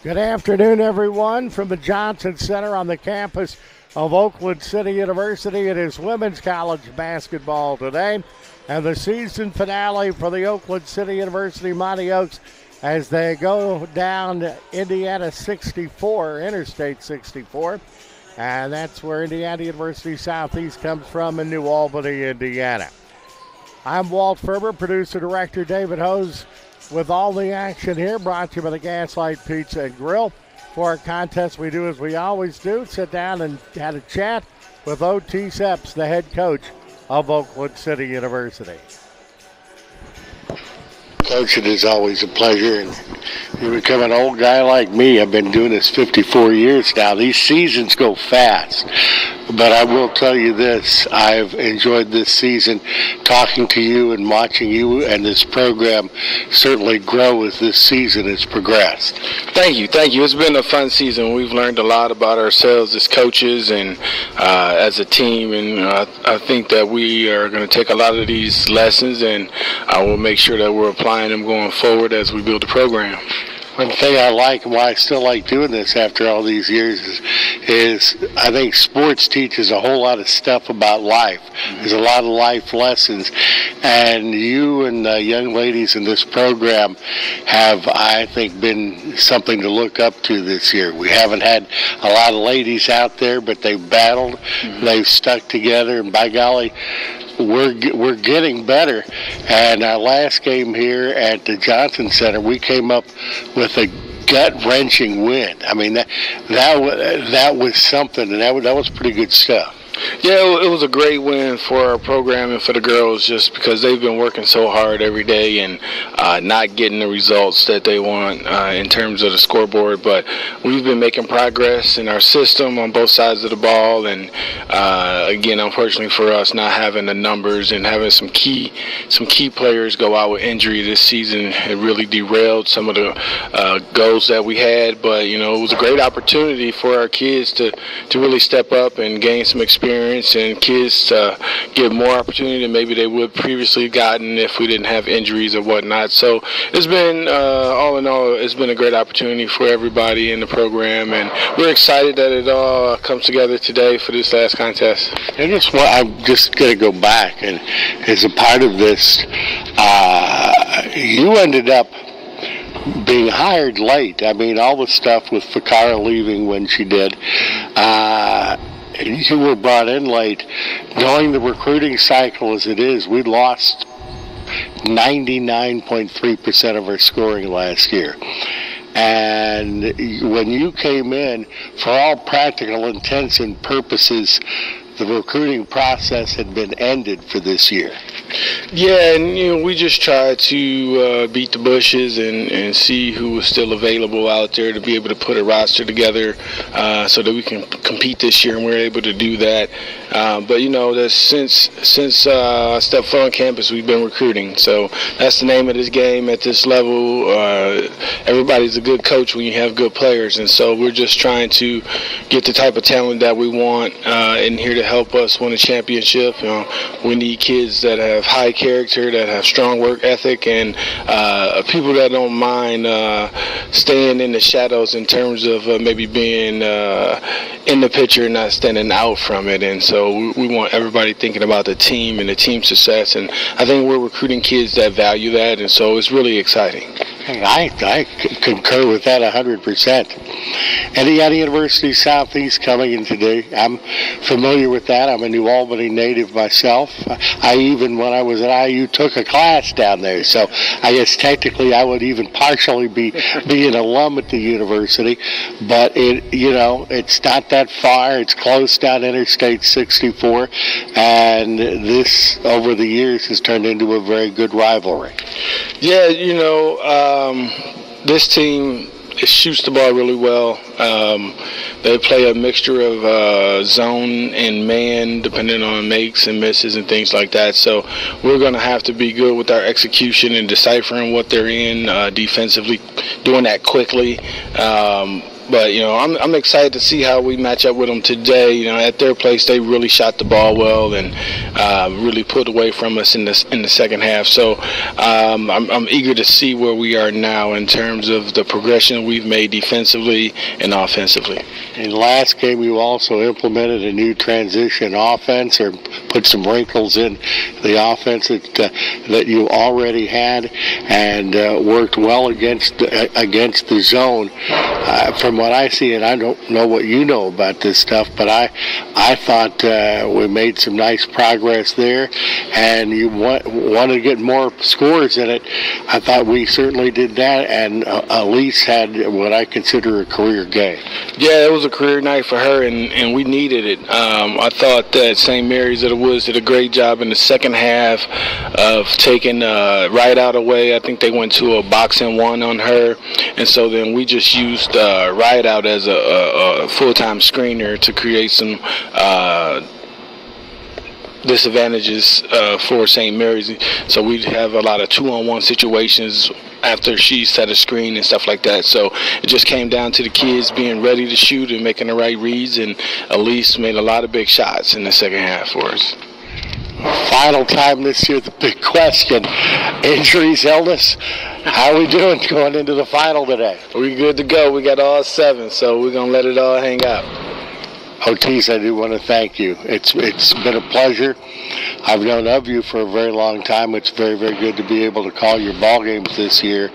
Good afternoon, everyone, from the Johnson Center on the campus of Oakland City University. It is women's college basketball today, and the season finale for the Oakland City University Mighty Oaks as they go down Indiana 64, Interstate 64, and that's where Indiana University Southeast comes from in New Albany, Indiana. I'm Walt Ferber, producer-director David Hose, with all the action here, brought to you by the Gaslight Pizza and Grill. For our contest, we do as we always do, sit down and have a chat with O.T. Sepps, the head coach of Oakland City University. Coach, it is always a pleasure. And you become an old guy like me. I've been doing this 54 years now. These seasons go fast. But I will tell you this, I've enjoyed this season talking to you and watching you and this program certainly grow as this season has progressed. Thank you. It's been a fun season. We've learned a lot about ourselves as coaches and as a team, and I think that we are going to take a lot of these lessons and we'll make sure that we're applying them going forward as we build the program. One thing I like and why I still like doing this after all these years is I think sports teaches a whole lot of stuff about life. There's a lot of life lessons, and you and the young ladies in this program have, I think, been something to look up to this year. We haven't had a lot of ladies out there, but they've battled, they've stuck together, and by golly, we're getting better. And our last game here at the Johnson Center, we came up with a gut-wrenching win. I mean, that was something, and that was pretty good stuff. Yeah, it was a great win for our program and for the girls, just because they've been working so hard every day and not getting the results that they want in terms of the scoreboard. But we've been making progress in our system on both sides of the ball. And again, unfortunately for us, not having the numbers and having some key players go out with injury this season, it really derailed some of the goals that we had. But it was a great opportunity for our kids to really step up and gain some experience, and kids get more opportunity than maybe they would previously gotten if we didn't have injuries or whatnot. So it's been, all in all, it's been a great opportunity for everybody in the program, and we're excited that it all comes together today for this last contest. I'm just going to go back, and as a part of this, you ended up being hired late. I mean, all the stuff with Fakara leaving when she did. You were brought in late. Knowing the recruiting cycle as it is, we lost 99.3% of our scoring last year. And when you came in, for all practical intents and purposes, the recruiting process had been ended for this year. Yeah, and we just tried to beat the bushes and see who was still available out there to be able to put a roster together so that we can compete this year, and we're able to do that. But that since I stepped foot on campus, we've been recruiting. So that's the name of this game at this level. Everybody's a good coach when you have good players, and so we're just trying to get the type of talent that we want in here to help us win a championship. We need kids that have high character, that have strong work ethic, and people that don't mind staying in the shadows in terms of maybe being in the picture and not standing out from it. And so we want everybody thinking about the team and the team success, and I think we're recruiting kids that value that, and so it's really exciting. I concur with that 100%. Indiana University Southeast coming in today. I'm familiar with that. I'm a New Albany native myself. I even, when I was at IU, took a class down there. So I guess technically I would even partially be an alum at the university. But it's not that far. It's close down Interstate 64. And this, over the years, has turned into a very good rivalry. Yeah, this team shoots the ball really well. They play a mixture of zone and man, depending on makes and misses and things like that. So we're going to have to be good with our execution and deciphering what they're in defensively, doing that quickly. But I'm excited to see how we match up with them today. At their place, they really shot the ball well and really pulled away from us in the second half. So I'm eager to see where we are now in terms of the progression we've made defensively and offensively. In last game, you also implemented a new transition offense, or put some wrinkles in the offense that you already had, and worked well against the zone. From what I see, and I don't know what you know about this stuff, but I thought we made some nice progress there, and you wanted to get more scores in it. I thought we certainly did that, and Elise had what I consider a career game. Yeah, it was a career night for her, and we needed it. I thought that St. Mary's of the Woods did a great job in the second half of taking right out away. I think they went to a box and one on her, and so then we just used right out as a full-time screener to create some disadvantages for St. Mary's. So we'd have a lot of 2-on-1 situations after she set a screen and stuff like that. So it just came down to the kids being ready to shoot and making the right reads, and Elise made a lot of big shots in the second half for us. Final time this year, the big question. Injuries, illness. How are we doing going into the final today? We good to go. We got all 7, so we're going to let it all hang out. Otis, I do want to thank you. It's been a pleasure. I've known of you for a very long time. It's very, very good to be able to call your ball games this year.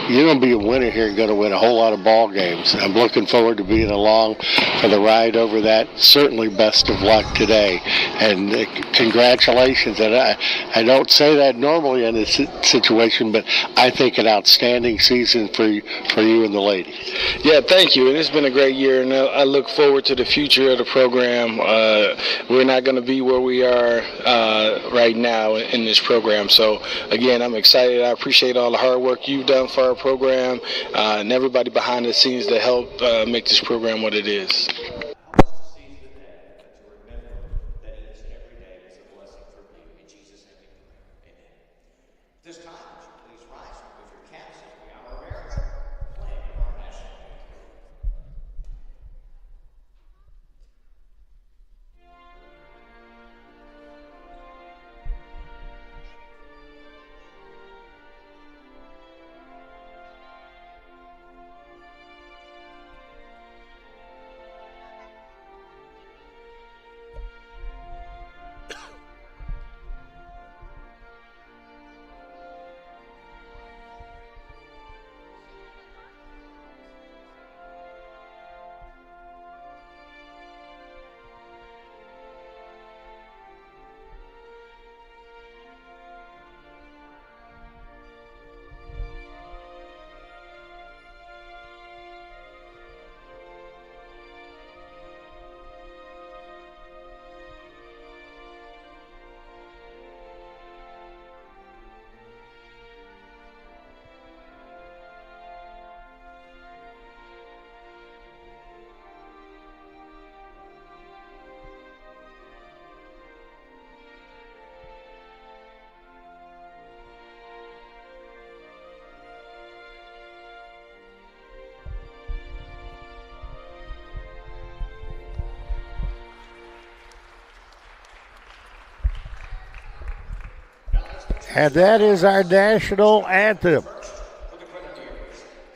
You're going to be a winner here and going to win a whole lot of ball games. I'm looking forward to being along for the ride over that. Certainly best of luck today. And congratulations. And I don't say that normally in this situation, but I think an outstanding season for you and the ladies. Yeah, thank you. And it's been a great year, and I look forward to the future of the program. We're not going to be where we are right now in this program. So, again, I'm excited. I appreciate all the hard work you've done for our program and everybody behind the scenes that helped make this program what it is. And that is our national anthem.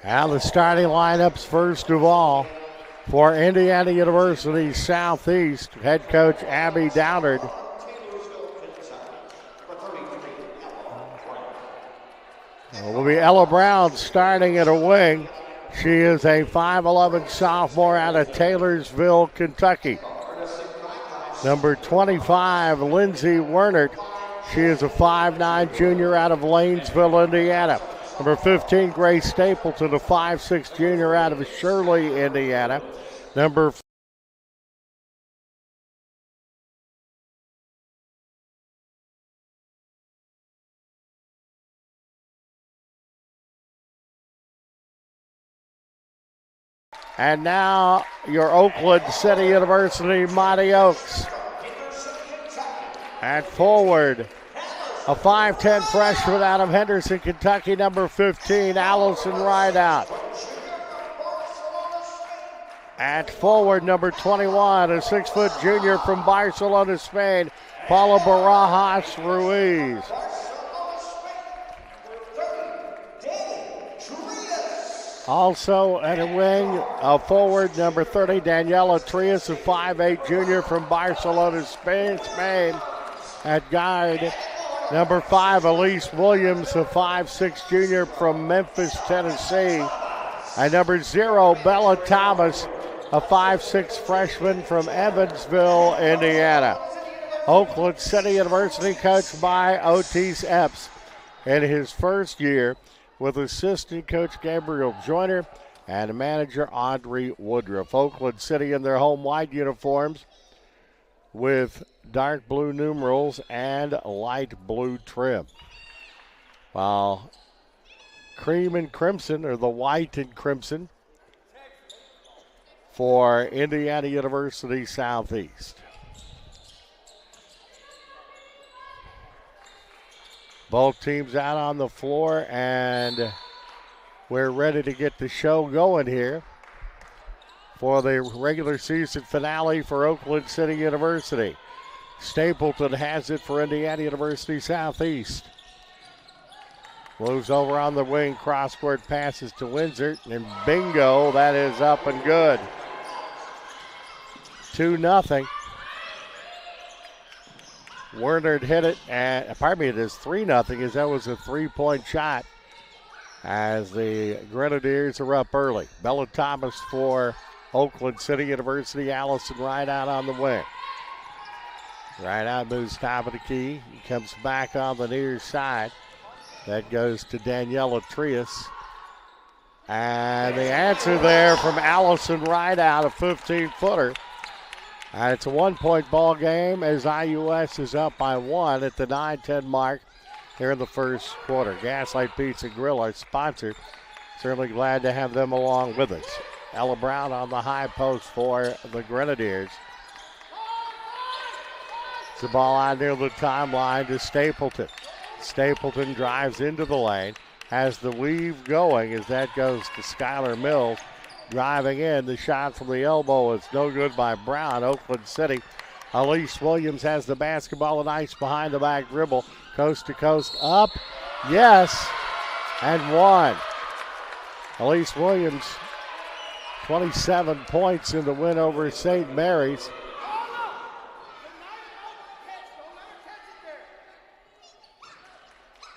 Now the starting lineups first of all for Indiana University Southeast, head coach Abby Downard. It will be Ella Brown starting at a wing. She is a 5'11 sophomore out of Taylorsville, Kentucky. Number 25, Lindsay Wernert. She is a 5'9 junior out of Lanesville, Indiana. Number 15, Grace Stapleton, a 5'6 junior out of Shirley, Indiana. Number And now your Oakland City University Mighty Oaks. At forward, a 5'10 freshman out of Henderson, Kentucky, number 15, Allison Rideout. At forward, number 21, a 6-foot junior from Barcelona, Spain, Paula Barajas Ruiz. Also at a wing, a forward, number 30, Daniela Trias, a 5'8 junior from Barcelona, Spain. At guard, number 5, Elise Williams, a 5'6 junior from Memphis, Tennessee. And number 0, Bella Thomas, a 5'6 freshman from Evansville, Indiana. Oakland City University, coached by Otis Epps in his first year, with assistant coach Gabriel Joyner and manager Audrey Woodruff. Oakland City in their home white uniforms with dark blue numerals and light blue trim, while cream and crimson, or the white and crimson, for Indiana University Southeast. Both teams out on the floor, and we're ready to get the show going here for the regular season finale for Oakland City University. Stapleton has it for Indiana University Southeast. Moves over on the wing, cross-court passes to Windsor, and bingo, that is up and good. 2-0. Werner hit it, and it is 3-0, as that was a 3-point shot as the Grenadiers are up early. Bella Thomas for Oakland City University, Allison Rideout on the wing. Rideout moves top of the key. He comes back on the near side. That goes to Daniela Trias. And the answer there from Allison Rideout, a 15-footer. And it's a 1-point ball game as IUS is up by 1 at the 9-10 mark here in the first quarter. Gaslight Pizza Grill, our sponsor. Certainly glad to have them along with us. Ella Brown on the high post for the Grenadiers. It's the ball out near the timeline to Stapleton. Stapleton drives into the lane, has the weave going as that goes to Skylar Mills. Driving in, the shot from the elbow is no good by Brown. Oakland City. Elise Williams has the basketball, a nice behind the back dribble, coast to coast, up, yes, and 1. Elise Williams, 27 points in the win over St. Mary's.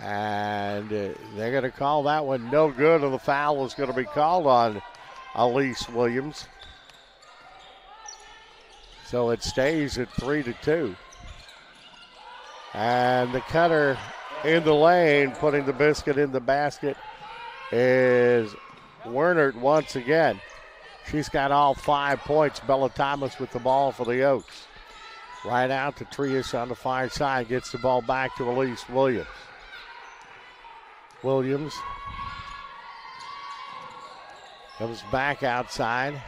And they're going to call that one no good, and the foul is going to be called on Elise Williams. So it stays at 3-2. And the cutter in the lane, putting the biscuit in the basket, is Werner once again. She's got all 5 points. Bella Thomas with the ball for the Oaks. Right out to Trias on the far side. Gets the ball back to Elise Williams. Williams comes back outside.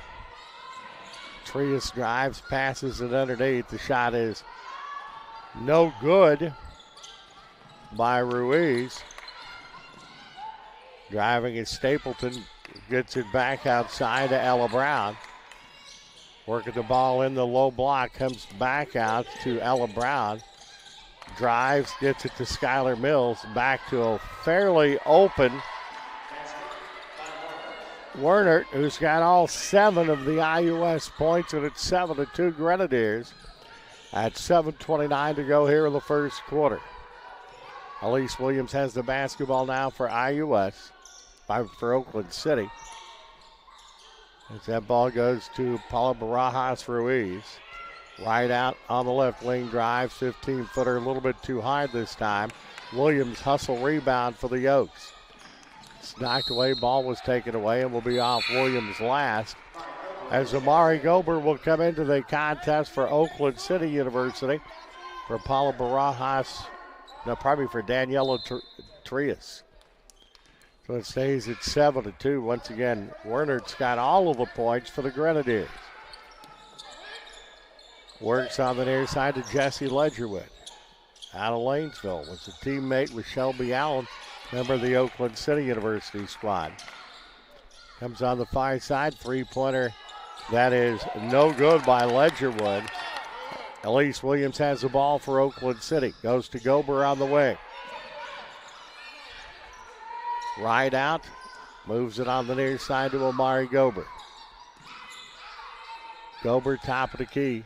Trias drives, passes it underneath. The shot is no good by Ruiz. Driving is Stapleton. Gets it back outside to Ella Brown. Working the ball in the low block. Comes back out to Ella Brown. Drives, gets it to Skylar Mills. Back to a fairly open Werner, who's got all 7 of the IUS points, and it's 7-2 Grenadiers at 7:29 to go here in the first quarter. Elise Williams has the basketball now for IUS, for Oakland City. As that ball goes to Paula Barajas Ruiz. Right out on the left wing, drive, 15-footer, a little bit too high this time. Williams hustle rebound for the Oaks. It's knocked away, ball was taken away, and will be off Williams last. As Amari Gober will come into the contest for Oakland City University for Paula Barajas, no, probably for Daniela Trias. So it stays at 7-2. Once again, Werner's got all of the points for the Grenadiers. Works on the near side to Jesse Ledgerwood. Out of Lanesville was a teammate with Shelby Allen, member of the Oakland City University squad. Comes on the far side, three-pointer That is no good by Ledgerwood. Elise Williams has the ball for Oakland City. Goes to Gober on the wing. Right out. Moves it on the near side to Amari Gober. Gober top of the key.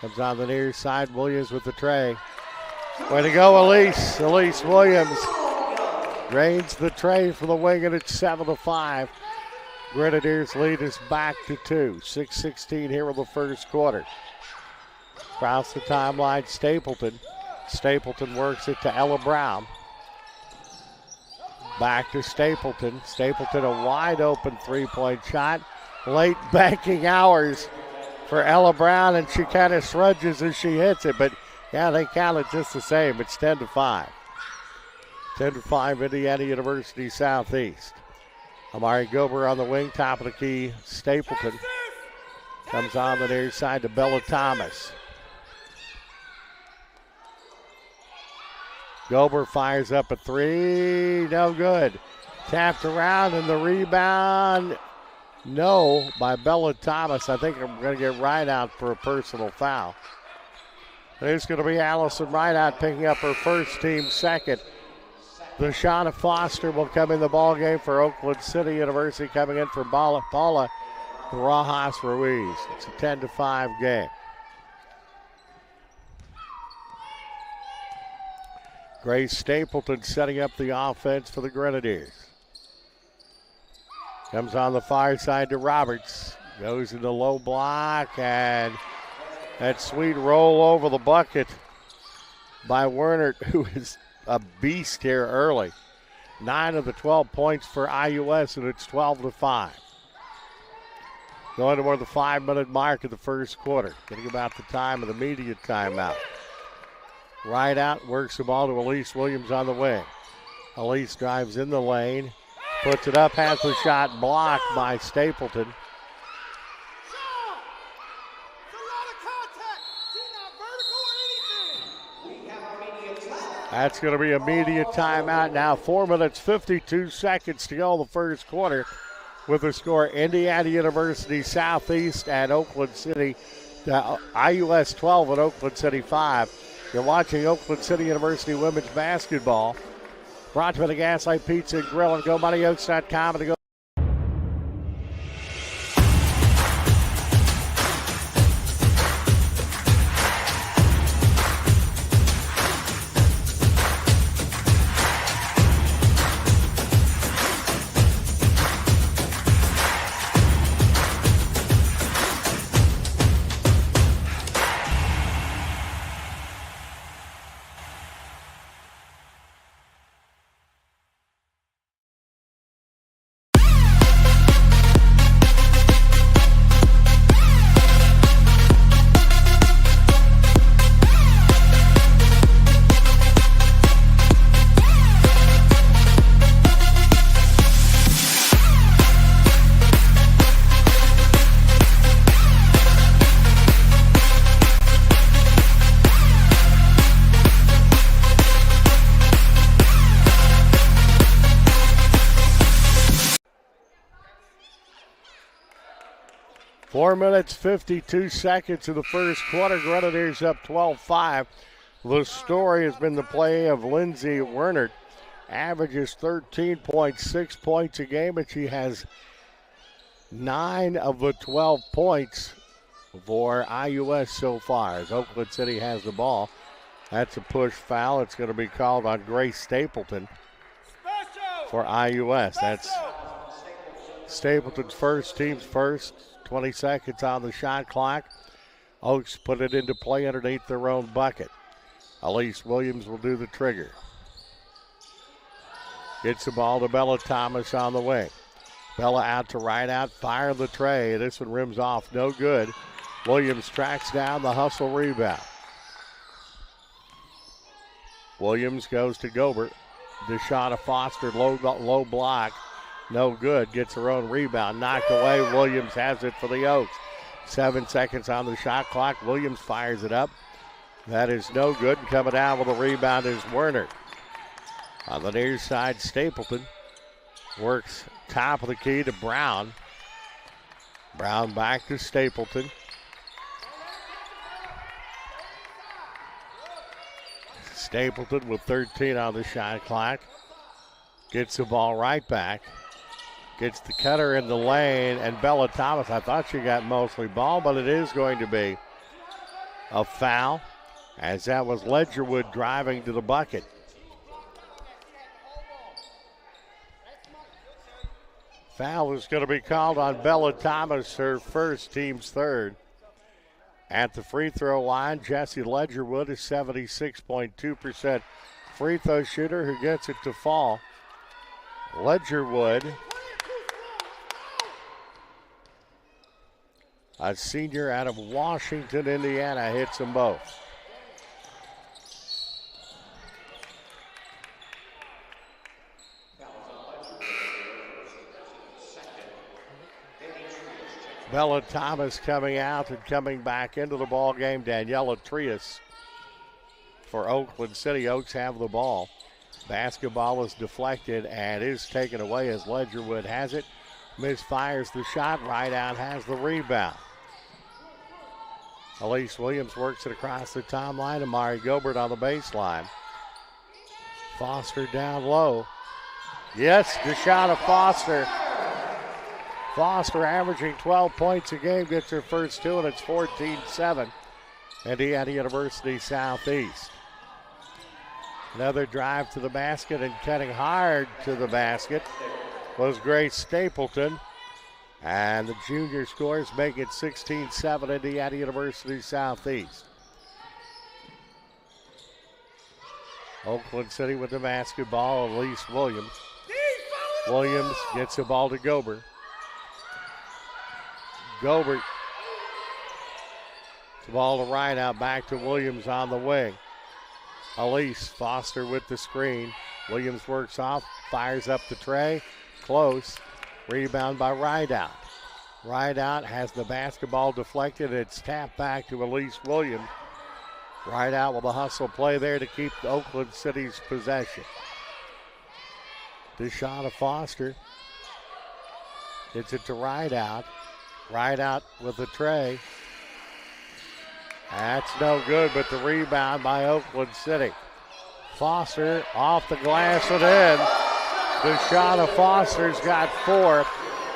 Comes on the near side. Williams with the tray. Way to go, Elise. Elise Williams drains the tray for the wing, and it's 7-5. Grenadiers lead us back to 2. 6:16 here in the first quarter. Across the timeline, Stapleton. Stapleton works it to Ella Brown. Back to Stapleton. Stapleton, a wide open three-point shot. Late banking hours for Ella Brown, and she kind of smudges as she hits it, but yeah, they count it just the same. It's 10-5. 10-5, Indiana University Southeast. Amari Gober on the wing, top of the key. Stapleton comes on the near side to Bella Thomas. Gober fires up a three, no good. Tapped around, and the rebound, no, by Bella Thomas. I think I'm going to get Rideout for a personal foul. There's going to be Allison Rideout picking up her first, team second. Deshauna Foster will come in the ball game for Oakland City University, coming in for Paula Barajas Ruiz. It's a 10-5 game. Grace Stapleton setting up the offense for the Grenadiers. Comes on the far side to Roberts. Goes into low block, and that sweet roll over the bucket by Werner, who is a beast here early. 9 of the 12 points for IUS, and it's 12-5. Going toward the 5-minute mark of the first quarter. Getting about the time of the media timeout. Right out, works the ball to Elise Williams on the wing. Elise drives in the lane, puts it up, has the shot blocked by Stapleton. That's going to be immediate timeout now. 4 minutes, 52 seconds to go in the first quarter with the score Indiana University Southeast and Oakland City, IUS 12 and Oakland City 5. You're watching Oakland City University women's basketball. Brought to you by the Gaslight Pizza and Grill and GoMoneyOaks.com and the Go. Four minutes, 52 seconds of the first quarter. Grenadiers up 12-5. The story has been the play of Lindsay Werner. Averages 13.6 points a game, and she has 9 of the 12 points for IUS so far. As Oakland City has the ball, that's a push foul. It's going to be called on Grace Stapleton for IUS. That's Stapleton's first, team's first. 20 seconds on the shot clock. Oaks put it into play underneath their own bucket. Elise Williams will do the trigger. Gets the ball to Bella Thomas on the wing. Bella out to right out, fire the tray. This one rims off, no good. Williams tracks down the hustle rebound. Williams goes to Gobert. Deshauna Foster, low block. No good. Gets her own rebound. Knocked away. Williams has it for the Oaks. 7 seconds on the shot clock. Williams fires it up. That is no good. And coming down with a rebound is Werner. On the near side, Stapleton works top of the key to Brown. Brown back to Stapleton. Stapleton with 13 on the shot clock. Gets the ball right back. Gets the cutter in the lane, and Bella Thomas, I thought she got mostly ball, but it is going to be a foul, as that was Ledgerwood driving to the bucket. Foul is going to be called on Bella Thomas, her first, team's third. At the free throw line, Jessie Ledgerwood is 76.2% free throw shooter who gets it to fall. Ledgerwood, a senior out of Washington, Indiana, hits them both. Bella Thomas coming out and coming back into the ball game. Daniela Trias for Oakland City. Oaks have the ball. Basketball is deflected and is taken away as Ledgerwood has it. Misfires the shot. Right out has the rebound. Elise Williams works it across the timeline. Amari Gilbert on the baseline. Foster down low. Yes, DeShawna Foster. Foster averaging 12 points a game, gets her first two, and it's 14-7. Indiana University Southeast. Another drive to the basket, and cutting hard to the basket was Grace Stapleton. And the junior scores make it 16-7, Indiana University Southeast. Oakland City with the basketball, Elise Williams. Williams gets the ball to Gobert. Gobert, the ball to right out, back to Williams on the wing. Elise Foster with the screen. Williams works off, fires up the tray, close. Rebound by Rideout. Rideout has the basketball deflected. It's tapped back to Elise Williams. Rideout with a hustle play there to keep Oakland City's possession. DeShawna Foster gets it to Rideout. Rideout with the tray. That's no good, but the rebound by Oakland City. Foster off the glass and in. DeShawna Foster's got four.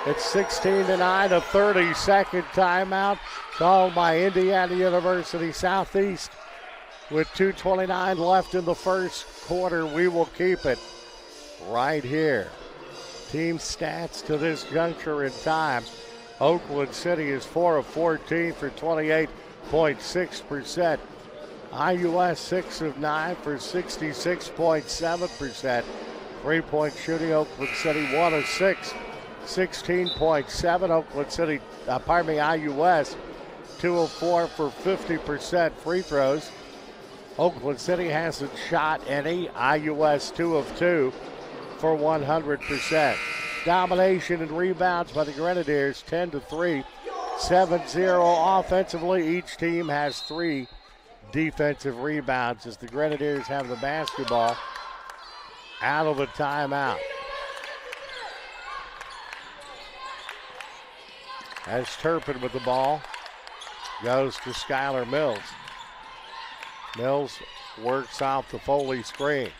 It's 16-9, a 30-second timeout called by Indiana University Southeast. With 2:29 left in the first quarter, we will keep it right here. Team stats to this juncture in time. Oakland City is 4 of 14 for 28.6%. IUS 6 of 9 for 66.7%. Three-point shooting, Oakland City 1 of 6, 16.7. Oakland City, IUS 2 of 4 for 50% free throws. Oakland City hasn't shot any. IUS 2 of 2 for 100%. Domination and rebounds by the Grenadiers, 10-3, 7-0 offensively. Each team has 3 defensive rebounds as the Grenadiers have the basketball out of the timeout. As Turpin with the ball goes to Skylar Mills. Mills works off the Foley screen.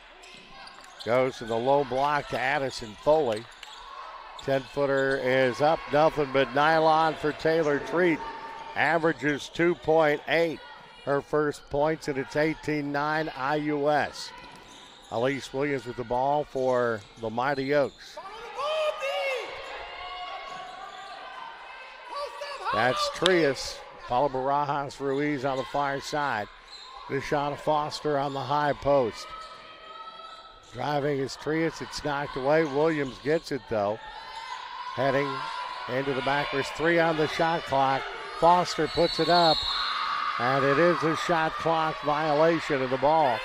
Goes to the low block to Addison Foley. 10-footer is up, nothing but nylon for Taylor Treat. Averages 2.8. Her first points, and it's 18-9 IUS. Elise Williams with the ball for the Mighty Oaks. That's Trias. Paula Barajas Ruiz on the far side. DeShawna Foster on the high post. Driving is Trias. It's knocked away. Williams gets it, though. Heading into the back. There's 3 on the shot clock. Foster puts it up, and it is a shot clock violation of the ball.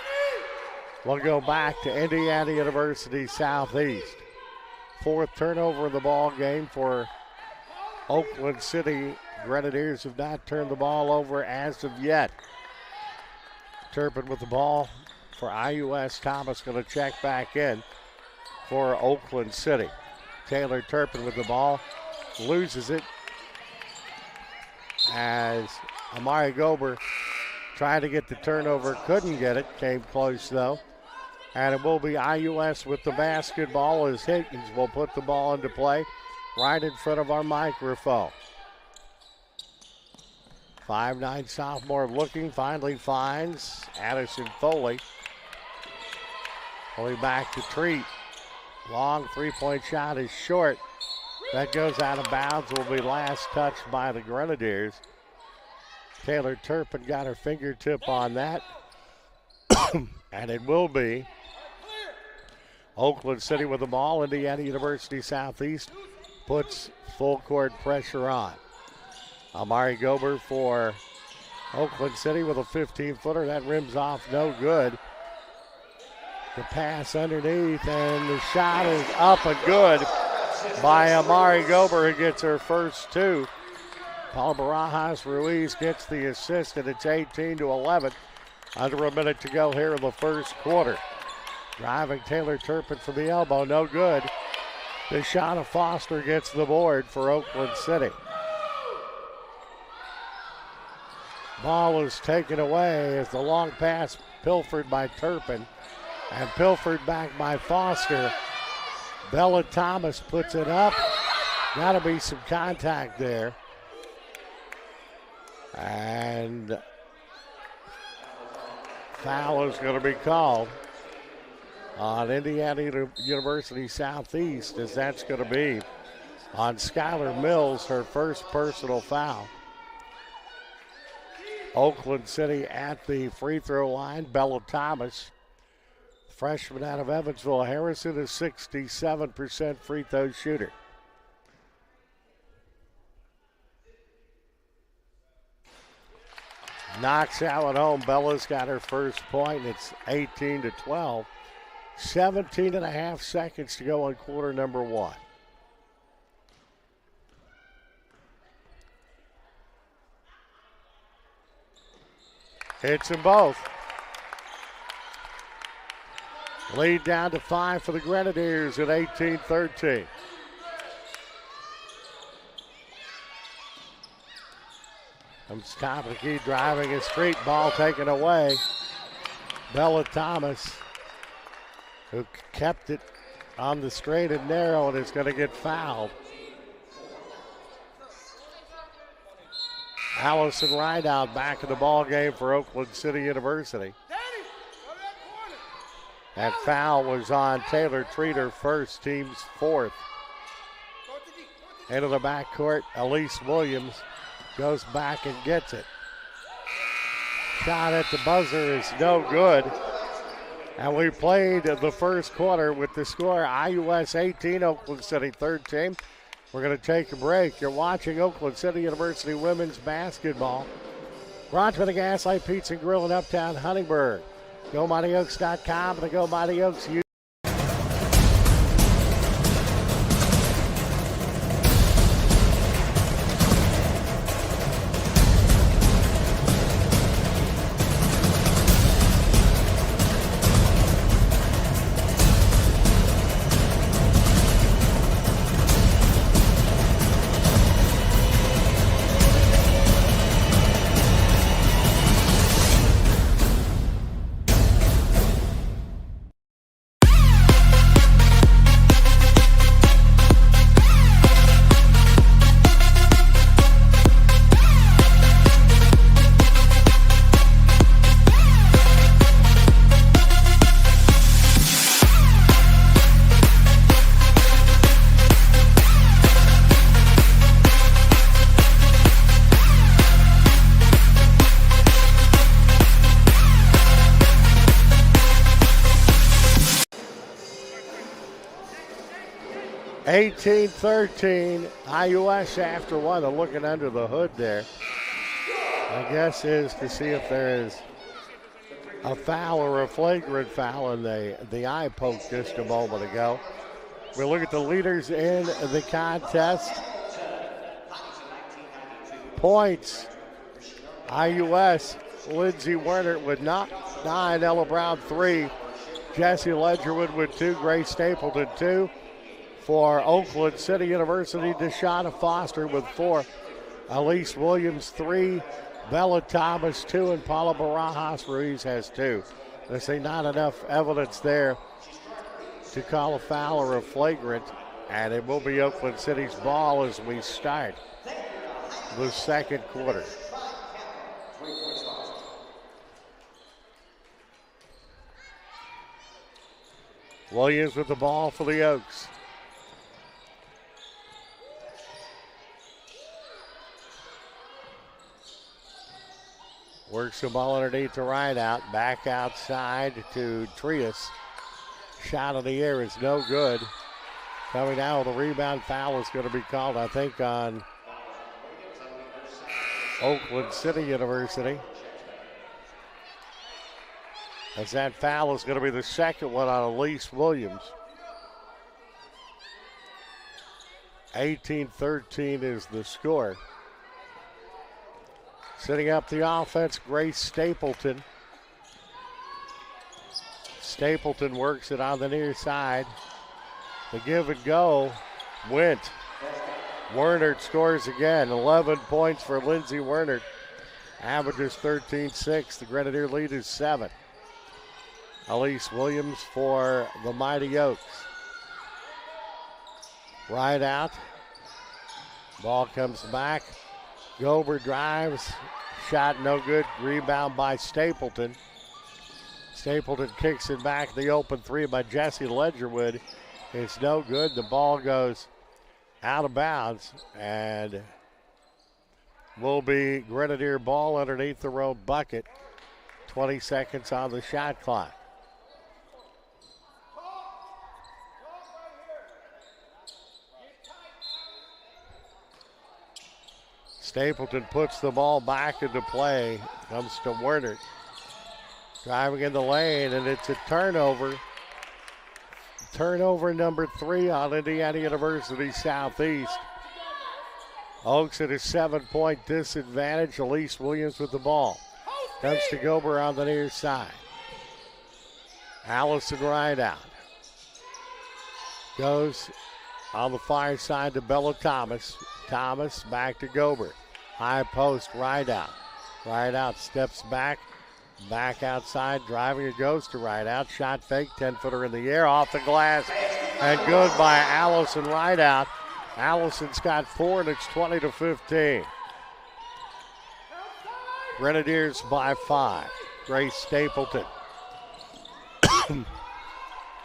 We'll go back to Indiana University Southeast. 4th turnover in the ball game for Oakland City. Grenadiers have not turned the ball over as of yet. Turpin with the ball for IUS. Thomas going to check back in for Oakland City. Taylor Turpin with the ball, loses it, as Amari Gober tried to get the turnover, couldn't get it, came close though. And it will be IUS with the basketball as Higgins will put the ball into play right in front of our microphone. 5'9" sophomore looking, finally finds Addison Foley. Foley back to Treat. Long three-point shot is short. That goes out of bounds, will be last touched by the Grenadiers. Taylor Turpin got her fingertip on that. And it will be Oakland City with the ball. Indiana University Southeast puts full court pressure on. Amari Gober for Oakland City with a 15-footer. That rims off no good. The pass underneath, and the shot is up and good by Amari Gober, who gets her first two. Paul Barajas Ruiz gets the assist, and it's 18-11. Under a minute to go here in the first quarter. Driving Taylor Turpin for the elbow, no good. Deshauna Foster gets the board for Oakland City. Ball is taken away as the long pass pilfered by Turpin and pilfered back by Foster. Bella Thomas puts it up. Got to be some contact there. And foul is going to be called on Indiana University Southeast, as that's going to be on Skylar Mills, her first personal foul. Oakland City at the free throw line. Bella Thomas, freshman out of Evansville. Harrison, a 67% free throw shooter. Knocks out at home. Bella's got her first point. It's 18-12. 17 and a half seconds to go in quarter number one. Hits them both. Lead down to 5 for the Grenadiers at 18-13. Comes top of the key, driving a street, ball taken away. Bella Thomas, who kept it on the straight and narrow, and is going to get fouled. Allison Rideout back in the ball game for Oakland City University. That foul was on Taylor Treater, first, team's fourth. Into the backcourt, Elise Williams goes back and gets it. Shot at the buzzer is no good. And we played the first quarter with the score IUS 18, Oakland City 13. We're going to take a break. You're watching Oakland City University women's basketball. Brought to you by the Gaslight Pizza and Grill in Uptown Huntingburg. GoMightyOaks.com and the Go Mighty Oaks YouTube. 18-13, IUS after one. They're looking under the hood there. I guess is to see if there is a foul or a flagrant foul, and the eye poke just a moment ago. We'll look at the leaders in the contest. Points, IUS, Lindsey Werner with 9, Ella Brown 3, Jessie Ledgerwood with 2, Grace Stapleton 2. For Oakland City University, Deshauna Foster with 4. Elise Williams 3, Bella Thomas 2, and Paula Barajas Ruiz has 2. They say not enough evidence there to call a foul or a flagrant, and it will be Oakland City's ball as we start the second quarter. Williams with the ball for the Oaks. Works the ball underneath the right out. Back outside to Trias. Shot in the air is no good. Coming down with a rebound foul is going to be called, I think, on Oakland City University. As that foul is going to be the second one on Elise Williams. 18-13 is the score. Setting up the offense, Grace Stapleton. Stapleton works it on the near side. The give and go went. Werner scores again. 11 points for Lindsey Werner. Averages 13-6. The Grenadier lead is 7. Elise Williams for the Mighty Oaks. Right out. Ball comes back. Gober drives. Shot no good. Rebound by Stapleton. Stapleton kicks it back. The open three by Jesse Ledgerwood. It's no good. The ball goes out of bounds and will be Grenadier ball underneath the row bucket. 20 seconds on the shot clock. Stapleton puts the ball back into play. Comes to Werner. Driving in the lane, and it's a turnover. Turnover number 3 on Indiana University Southeast. Oaks at a 7-point disadvantage. Elise Williams with the ball. Comes to Gober on the near side. Allison right out. Goes on the far side to Bella Thomas. Thomas back to Gober. High post, right out. Right out, steps back. Back outside, driving it goes to right out. Shot fake, 10-footer in the air, off the glass. And good by Allison Rideout. Allison's got 4, and it's 20-15. Grenadiers by 5. Grace Stapleton.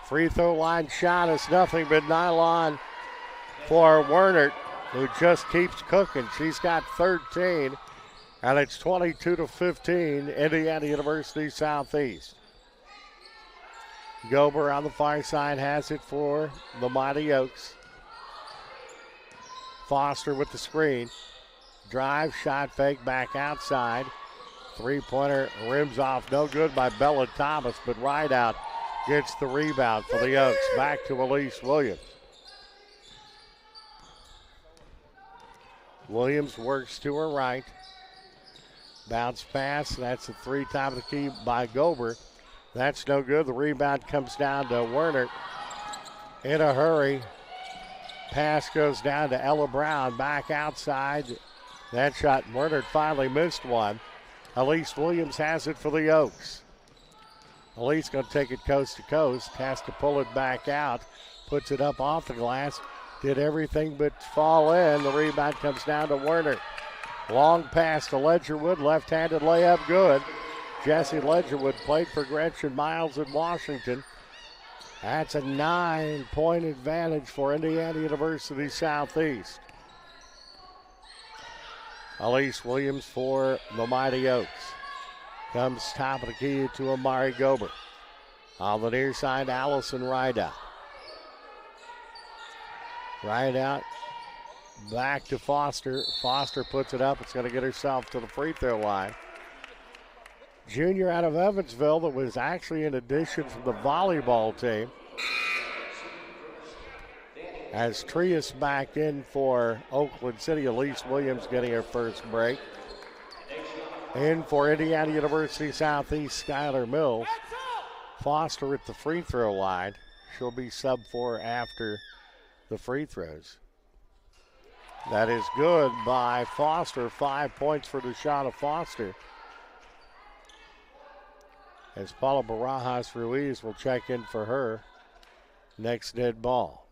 Free throw line shot is nothing but nylon for Werner, who just keeps cooking. She's got 13, and it's 22-15, Indiana University Southeast. Gober on the far side has it for the Mighty Oaks. Foster with the screen. Drive, shot fake, back outside. Three-pointer rims off, no good by Bella Thomas, but Rideout gets the rebound for the Oaks. Back to Elise Williams. Williams works to her right. Bounce pass, that's a 3 top of the key by Gober. That's no good. The rebound comes down to Werner. In a hurry. Pass goes down to Ella Brown. Back outside. That shot, Werner finally missed one. Elise Williams has it for the Oaks. Elise going to take it coast to coast. Has to pull it back out. Puts it up off the glass. Did everything but fall in. The rebound comes down to Werner. Long pass to Ledgerwood. Left-handed layup good. Jesse Ledgerwood played for Gretchen Miles in Washington. That's a 9-point advantage for Indiana University Southeast. Elise Williams for the Mighty Oaks. Comes top of the key to Amari Gober. On the near side, Allison Rideout. Rideout back to Foster. Foster puts it up. It's going to get herself to the free throw line. Junior out of Evansville that was actually an addition from the volleyball team. As Trias back in for Oakland City, Elise Williams getting her first break. In for Indiana University Southeast, Skylar Mills. Foster at the free throw line. She'll be sub for after the free throws. That is good by Foster. 5 points for Deshauna Foster. As Paula Barajas Ruiz will check in for her next dead ball.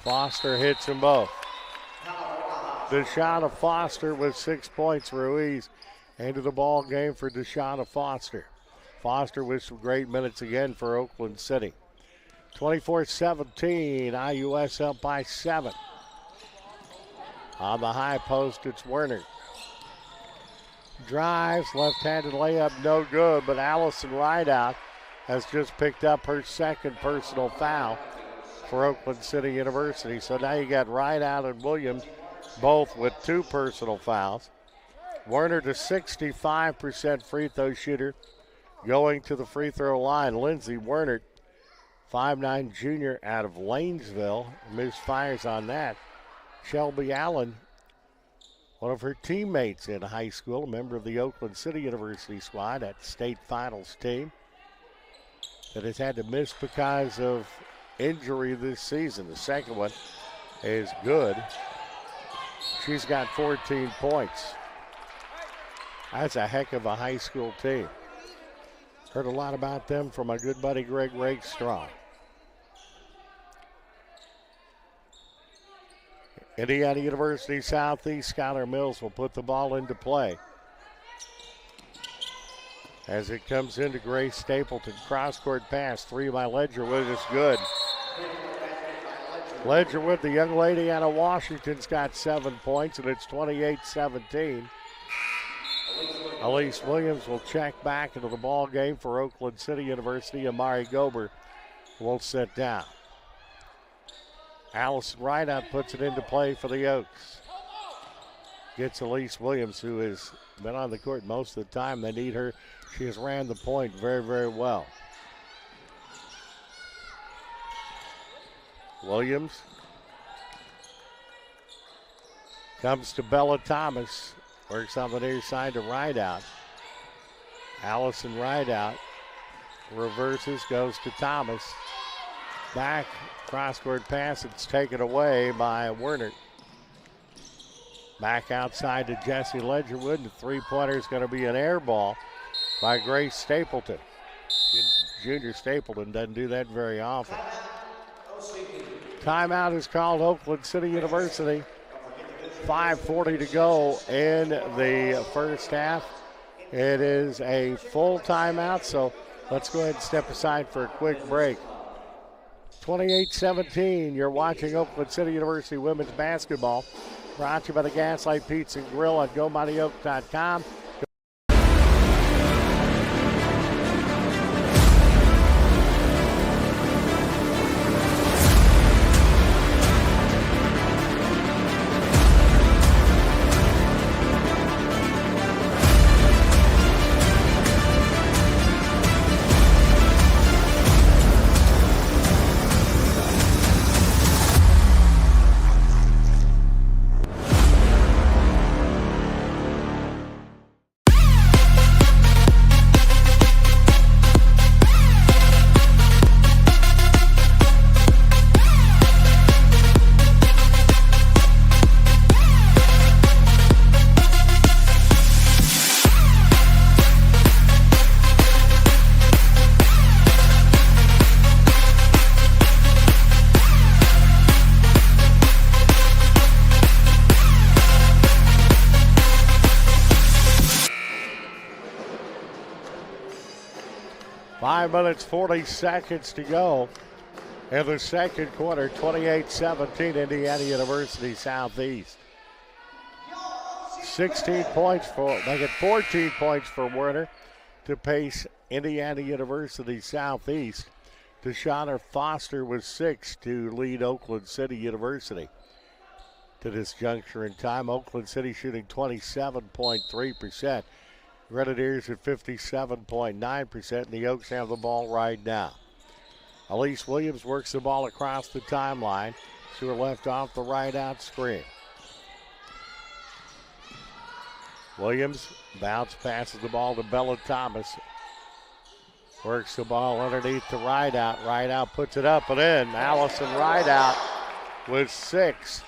Foster hits them both. Deshauna Foster with 6 points. Ruiz into the ball game for Deshauna Foster. Foster with some great minutes again for Oakland City. 24-17, IUS up by 7. On the high post, it's Werner. Drives, left-handed layup, no good, but Allison Rideout has just picked up her second personal foul for Oakland City University. So now you got Rideout and Williams both with 2 personal fouls. Werner, the 65% free throw shooter, going to the free throw line. Lindsey Werner, 5'9" junior out of Lanesville, misfires on that. Shelby Allen, one of her teammates in high school, a member of the Oakland City University squad, that state finals team, that has had to miss because of injury this season. The second one is good. She's got 14 points. That's a heck of a high school team. Heard a lot about them from my good buddy Greg Rakestrong. Indiana University Southeast, Skylar Mills will put the ball into play. As it comes into Grace Stapleton, cross-court pass, 3 by Ledgerwood is good. Ledgerwood, the young lady out of Washington's got 7 points, and it's 28-17. Elise Williams will check back into the ball game for Oakland City University. Amari Gober will sit down. Allison Rideout puts it into play for the Oaks. Gets Elise Williams, who has been on the court most of the time. They need her. She has ran the point very, very well. Williams comes to Bella Thomas. Works on the near side to Rideout. Allison Rideout reverses, goes to Thomas. Back, cross-court pass, it's taken away by Werner. Back outside to Jesse Ledgerwood. The three-pointer is going to be an air ball by Grace Stapleton. Junior Stapleton doesn't do that very often. Timeout is called Oakland City University. 5:40 to go in the first half. It is a full timeout, so let's go ahead and step aside for a quick break. 28-17, you're watching Oakland City University women's basketball. Brought to you by the Gaslight Pizza and Grill at GoMightyOak.com. Minutes, 40 seconds to go in the second quarter. 28-17, Indiana University Southeast. 16 points for, they get 14 points for Werner to pace Indiana University Southeast. Deshauna Foster with 6 to lead Oakland City University. To this juncture in time, Oakland City shooting 27.3%. Grenadiers at 57.9%, and the Oaks have the ball right now. Elise Williams works the ball across the timeline to her left off the right out screen. Williams bounce passes the ball to Bella Thomas. Works the ball underneath to Rideout. Rideout puts it up and in. Allison Rideout with 6.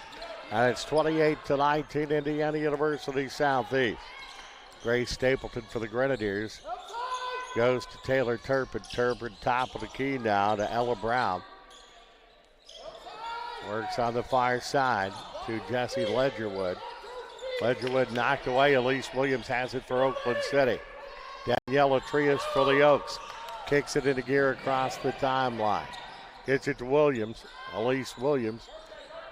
And it's 28-19, Indiana University Southeast. Grace Stapleton for the Grenadiers. Goes to Taylor Turpin. Turpin top of the key now to Ella Brown. Works on the far side to Jesse Ledgerwood. Ledgerwood knocked away. Elise Williams has it for Oakland City. Daniela Trias for the Oaks. Kicks it into gear across the timeline. Gets it to Williams. Elise Williams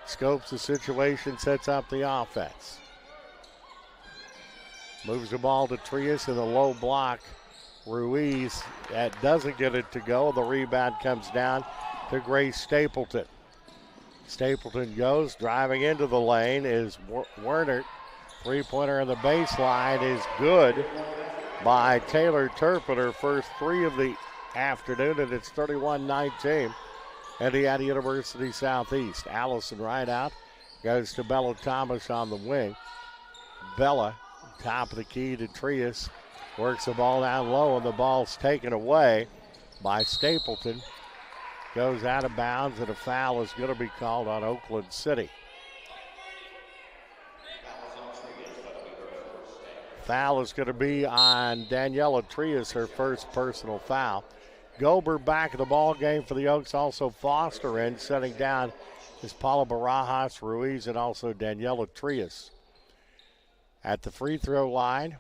scopes the situation, sets up the offense. Moves the ball to Trias in the low block. Ruiz, that doesn't get it to go. The rebound comes down to Grace Stapleton. Stapleton goes, driving into the lane is Werner. Three-pointer on the baseline is good by Taylor Turpin, her first three of the afternoon, and it's 31-19. Indiana University Southeast. Allison right out. Goes to Bella Thomas on the wing. Bella, top of the key to Trias. Works the ball down low, and the ball's taken away by Stapleton. Goes out of bounds, and a foul is going to be called on Oakland City. Foul is going to be on Daniela Trias, her first personal foul. Gober back in the ball game for the Oaks. Also Foster in. Setting down is Paula Barajas, Ruiz, and also Daniela Trias. At the free throw line,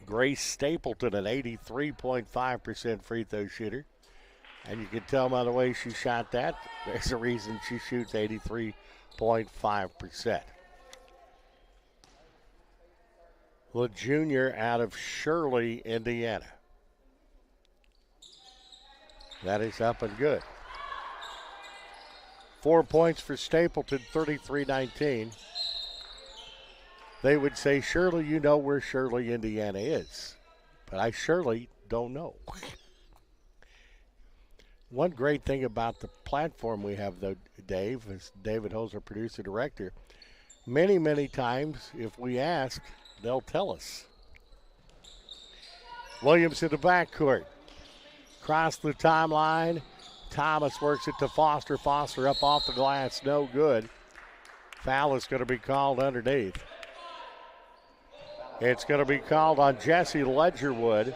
Grace Stapleton, an 83.5% free throw shooter. And you can tell by the way she shot that, there's a reason she shoots 83.5%. The junior out of Shirley, Indiana. That is up and good. 4 points for Stapleton, 33-19. They would say, Shirley, you know where Shirley, Indiana is. But I surely don't know. One great thing about the platform we have, though, Dave, is David Hoser, producer, director. Many, many times, if we ask, they'll tell us. Williams in the backcourt. Cross the timeline. Thomas works it to Foster. Foster up off the glass. No good. Foul is going to be called underneath. It's going to be called on Jessie Ledgerwood.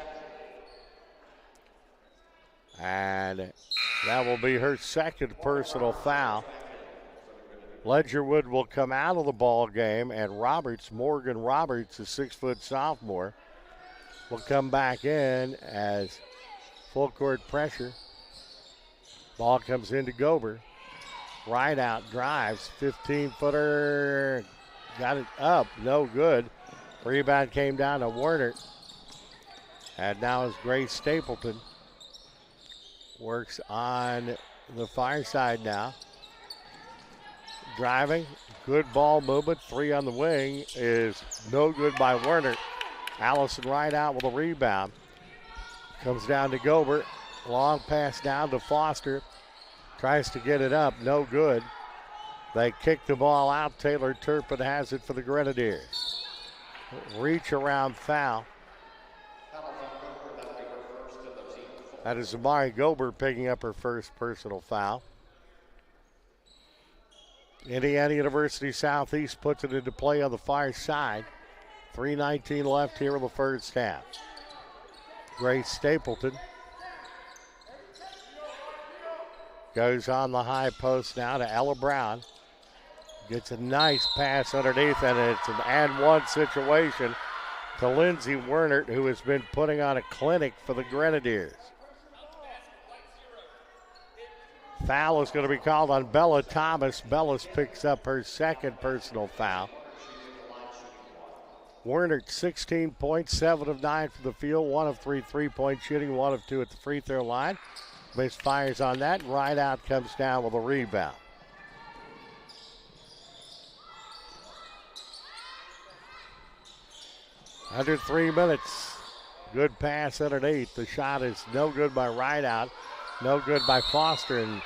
And that will be her second personal foul. Ledgerwood will come out of the ball game, and Morgan Roberts, a 6-foot sophomore, will come back in as full court pressure. Ball comes into Gober. Right out, drives, 15-footer, got it up, no good. Rebound came down to Werner. And now is Grace Stapleton. Works on the far side now. Driving, good ball movement. Three on the wing is no good by Werner. Allison right out with a rebound. Comes down to Gober. Long pass down to Foster. Tries to get it up, no good. They kick the ball out. Taylor Turpin has it for the Grenadiers. Reach around foul. That is Amari Gober picking up her first personal foul. Indiana University Southeast puts it into play on the far side. 3:19 left here in the first half. Grace Stapleton goes on the high post now to Ella Brown. Gets a nice pass underneath, and it's an and-one situation to Lindsey Werner, who has been putting on a clinic for the Grenadiers. Foul is going to be called on Bella Thomas. Bellis picks up her second personal foul. Werner, 16 points, 7 of 9 from the field, 1 of 3 3-point shooting, 1 of 2 at the free throw line. Misfires on that, and right out comes down with a rebound. Under 3 minutes. Good pass underneath. The shot is no good by Rideout. No good by Foster. And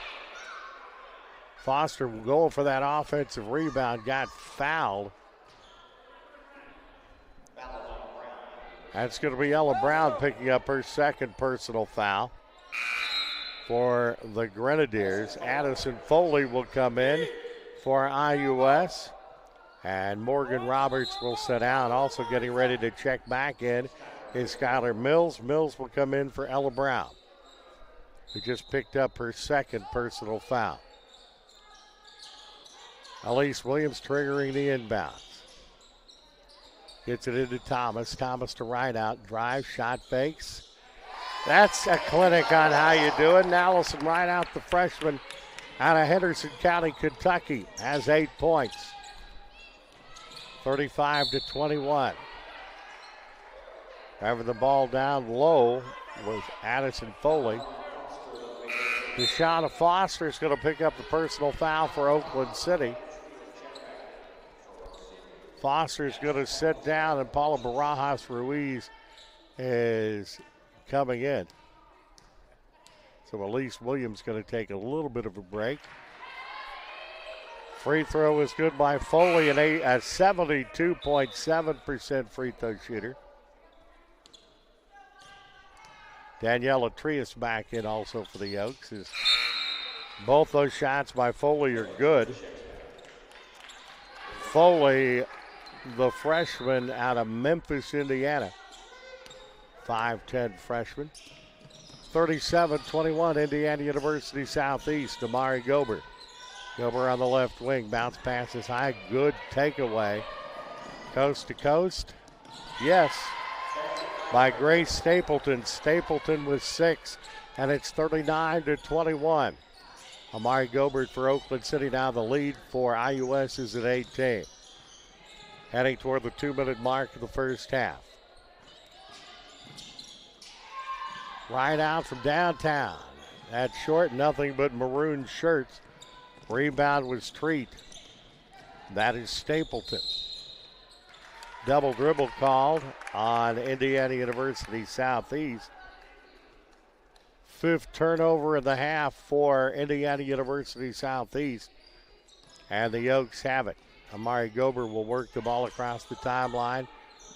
Foster going for that offensive rebound. Got fouled. That's going to be Ella Brown picking up her second personal foul for the Grenadiers. Addison Foley will come in. for IUS. And Morgan Roberts will sit down. Also getting ready to check back in is Skylar Mills. Mills will come in for Ella Brown, who just picked up her second personal foul. Elise Williams triggering the inbounds. Gets it into Thomas. Thomas to right out. Drive, shot fakes. That's a clinic on how you do it. And Allison Rideout, the freshman out of Henderson County, Kentucky, has 8 points. 35-21. Having the ball down low was Addison Foley. Deshauna Foster is going to pick up the personal foul for Oakland City. Foster's going to sit down, and Paula Barajas Ruiz is coming in. So Elise Williams going to take a little bit of a break. Free throw is good by Foley, a 72.7% free throw shooter. Daniela Trias back in also for the Oaks. Both those shots by Foley are good. Foley, the freshman out of Memphis, Indiana. 5'10 freshman. 37-21, Indiana University Southeast. Damari Gobert. Gobert on the left wing. Bounce passes high. Good takeaway. Coast to coast. Yes. By Grace Stapleton. Stapleton with 6. And it's 39-21. Amari Gobert for Oakland City. Now the lead for IUS is at 18. Heading toward the 2-minute mark of the first half. Right out from downtown. That's short, nothing but maroon shirts. Rebound was Treat. That is Stapleton. Double dribble called on Indiana University Southeast. 5th turnover in the half for Indiana University Southeast. And the Oaks have it. Amari Gobert will work the ball across the timeline.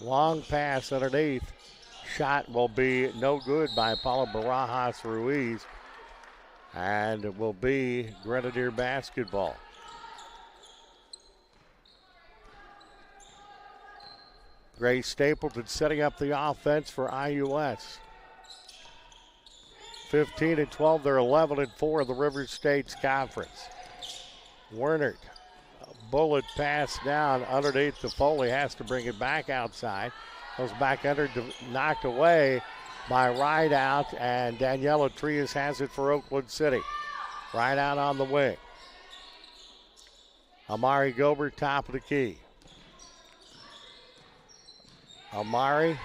Long pass underneath. Shot will be no good by Paula Barajas Ruiz. And it will be Grenadier basketball. Grace Stapleton setting up the offense for IUS. 15-12, they're 11-4 in the River States Conference. Wernert, bullet pass down underneath the Foley, has to bring it back outside. Goes back under, knocked away by Rideout, and Daniela Trias has it for Oakland City. Rideout on the wing. Amari Gobert, top of the key. Amari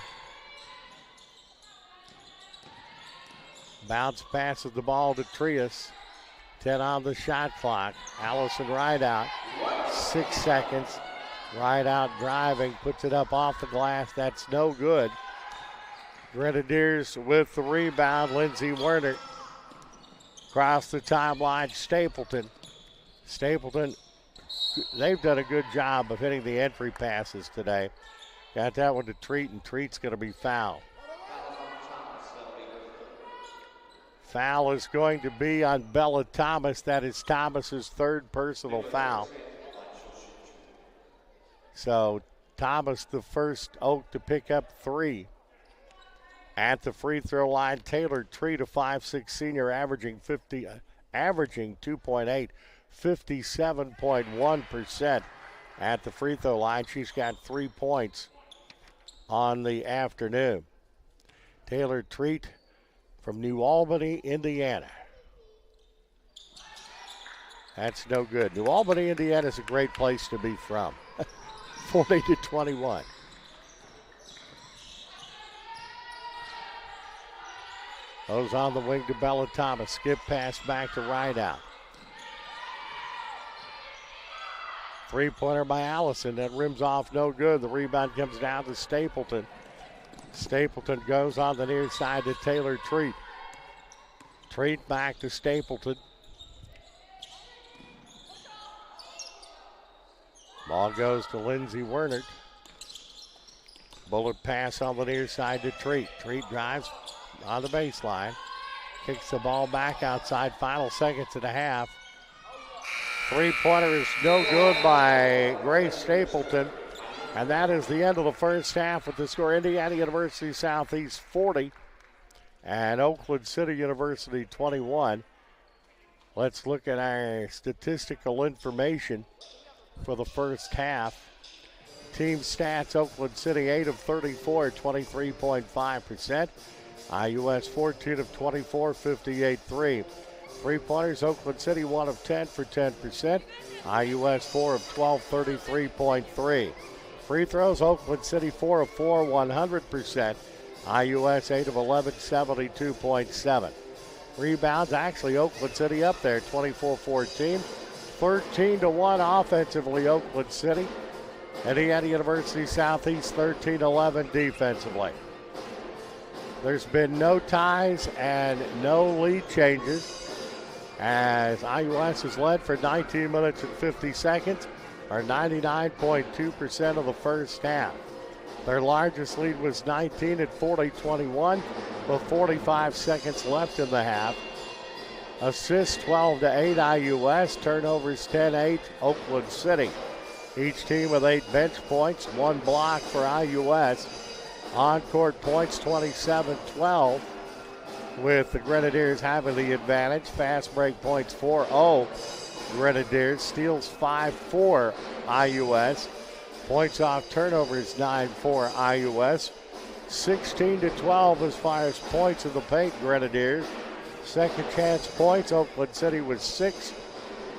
bounce passes the ball to Trias. 10 on the shot clock. Allison Rideout, 6 seconds. Rideout driving, puts it up off the glass. That's no good. Grenadiers with the rebound. Lindsey Werner across the timeline. Stapleton. Stapleton, they've done a good job of hitting the entry passes today. Got that one to Treat, and Treat's going to be fouled. Foul is going to be on Bella Thomas. That is Thomas's 3rd personal foul. So Thomas, the first Oak to pick up 3. At the free throw line, Taylor Treat, a 5'6" senior, averaging 2.8, 57.1% at the free throw line. She's got 3 points on the afternoon. Taylor Treat from New Albany, Indiana. That's no good. New Albany, Indiana is a great place to be from. 40-21. Goes on the wing to Bella Thomas. Skip pass back to Rideout. 3-pointer by Allison. That rims off no good. The rebound comes down to Stapleton. Stapleton goes on the near side to Taylor Treat. Treat back to Stapleton. Ball goes to Lindsey Wernert. Bullet pass on the near side to Treat. Treat drives on the baseline. Kicks the ball back outside. Final seconds and a half. Three-pointer is no good by Grace Stapleton. And that is the end of the first half with the score Indiana University Southeast 40 and Oakland City University 21. Let's look at our statistical information for the first half. Team stats, Oakland City 8 of 34, 23.5%. IUS 14 of 24, 58.3. Three-pointers, Oakland City 1 of 10 for 10%. IUS 4 of 12, 33.3. Free throws, Oakland City 4 of 4, 100%. IUS 8 of 11, 72.7. Rebounds, actually Oakland City up there, 24-14. 13-1 offensively, Oakland City. Indiana University Southeast 13-11 defensively. There's been no ties and no lead changes as IUS has led for 19 minutes and 50 seconds, or 99.2% of the first half. Their largest lead was 19 at 40-21 with 45 seconds left in the half. Assists 12-8 IUS, turnovers 10-8 Oakland City. Each team with 8 bench points, 1 block for IUS. On-court points 27-12 with the Grenadiers having the advantage. Fast break points 4-0 Grenadiers. Steals 5-4 IUS. Points off turnovers 9-4 IUS. 16-12 as far as points in the paint Grenadiers. Second chance points, Oakland City was 6.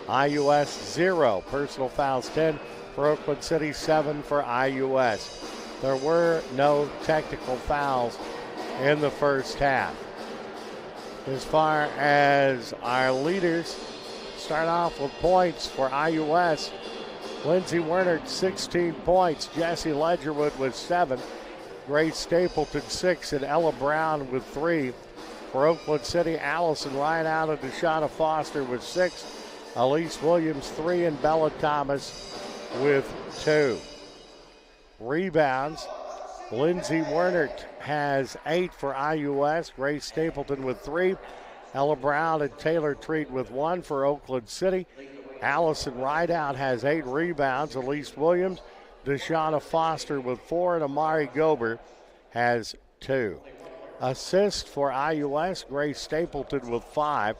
IUS 0. Personal fouls 10 for Oakland City, 7 for IUS. There were no technical fouls in the first half. As far as our leaders, start off with points for IUS. Lindsey Werner, 16 points. Jessie Ledgerwood with 7. Grace Stapleton, 6. And Ella Brown with 3. For Oakland City, Allison Rideout and Deshauna Foster with 6. Elise Williams, 3. And Bella Thomas with 2. Rebounds, Lindsey Werner has 8 for IUS. Grace Stapleton with 3. Ella Brown and Taylor Treat with 1 for Oakland City. Allison Rideout has 8 rebounds. Elise Williams, Deshauna Foster with 4, and Amari Gober has 2. Assists for IUS, Grace Stapleton with 5.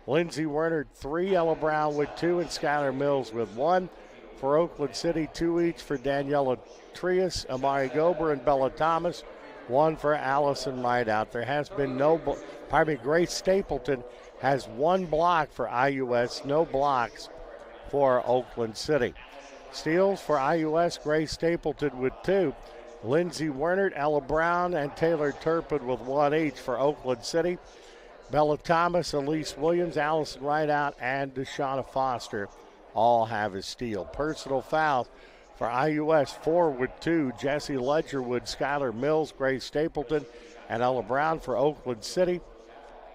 Lindsey Werner 3, Ella Brown with 2, and Skylar Mills with 1. For Oakland City, 2 each for Daniela Trias, Amari Gober, and Bella Thomas. 1 for Allison Rideout. There has been Grace Stapleton has 1 block for IUS, no blocks for Oakland City. Steals for IUS, Grace Stapleton with 2. Lindsey Werner, Ella Brown, and Taylor Turpin with 1 each. For Oakland City, Bella Thomas, Elise Williams, Allison Rideout, and Deshauna Foster all have a steal. Personal fouls for IUS, 4 with 2. Jessie Ledgerwood, Skylar Mills, Grace Stapleton, and Ella Brown. For Oakland City,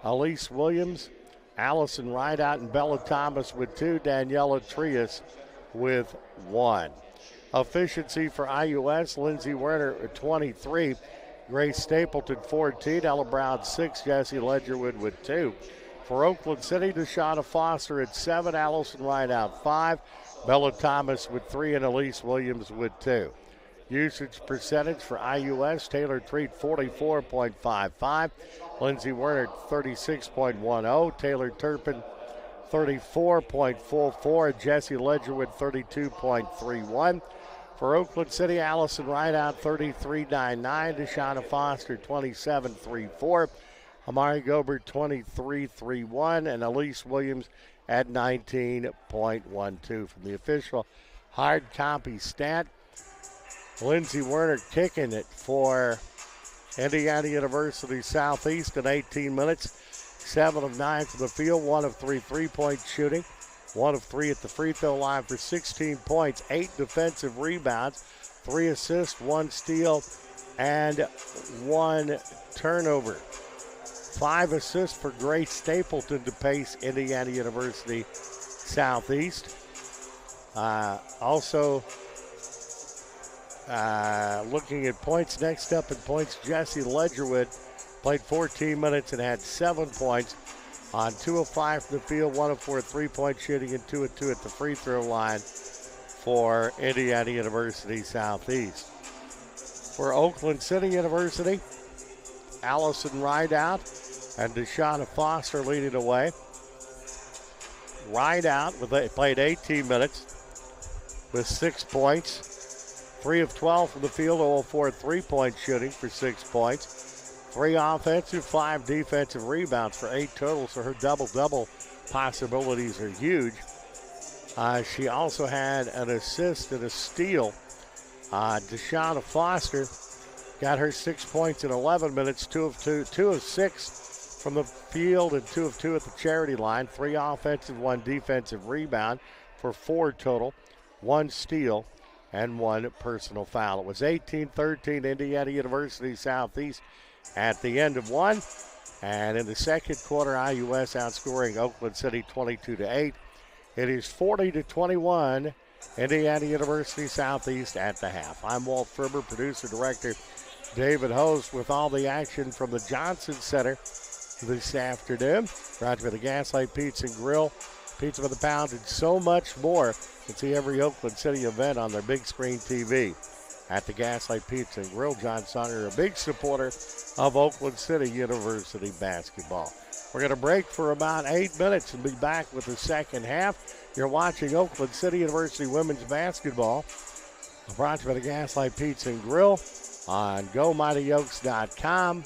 Elise Williams, Allison Rideout, and Bella Thomas with 2. Daniela Trias with 1. Efficiency for IUS, Lindsey Werner 23, Grace Stapleton 14, Ella Brown 6, Jessie Ledgerwood with 2. For Oakland City, Deshauna Foster at 7, Allison Rideout 5, Bella Thomas with 3, and Elise Williams with 2. Usage percentage for IUS, Taylor Treat 44.55, Lindsey Werner 36.10, Taylor Turpin 34.44, Jessie Ledgerwood 32.31. For Oakland City, Allison Rideout 33.99, Deshauna Foster 27.34, Amari Gober 23.31, and Elise Williams at 19.12. From the official hard copy stat, Lindsey Werner kicking it for Indiana University Southeast in 18 minutes. 7 of 9 from the field, 1 of 3 3-point shooting, 1 of 3 at the free throw line for 16 points, 8 defensive rebounds, 3 assists, 1 steal, and 1 turnover. 5 assists for Grace Stapleton to pace Indiana University Southeast. Also, looking at points, next up in points, Jessie Ledgerwood played 14 minutes and had 7 points. on 2 of 5 from the field, 1 of 4 3-point shooting, and 2 of 2 at the free throw line for Indiana University Southeast. For Oakland City University, Allison Rideout and Deshauna Foster leading away. Rideout played 18 minutes with 6 points. 3 of 12 from the field, 0 of 4 3-point shooting for 6 points. 3 offensive, 5 defensive rebounds for 8 total, so her double-double possibilities are huge. She also had an assist and a steal. Deshauna Foster got her 6 points in 11 minutes, 2 of 6 from the field and 2 of 2 at the charity line. 3 offensive, 1 defensive rebound for 4 total, 1 steal, and 1 personal foul. It was 18-13 Indiana University Southeast at the end of 1. And in the second quarter, IUS outscoring Oakland City 22-8. It is 40-21 Indiana University Southeast at the half. I'm Walt Ferber, producer-director David Host with all the action from the Johnson Center this afternoon. Brought to you by the Gaslight Pizza and Grill, pizza by the pound, and so much more. You can see every Oakland City event on their big screen TV at the Gaslight Pizza and Grill. John Songer, a big supporter of Oakland City University basketball. We're going to break for about 8 minutes and be back with the second half. You're watching Oakland City University women's basketball. Brought to you by the Gaslight Pizza and Grill on GoMightyOaks.com.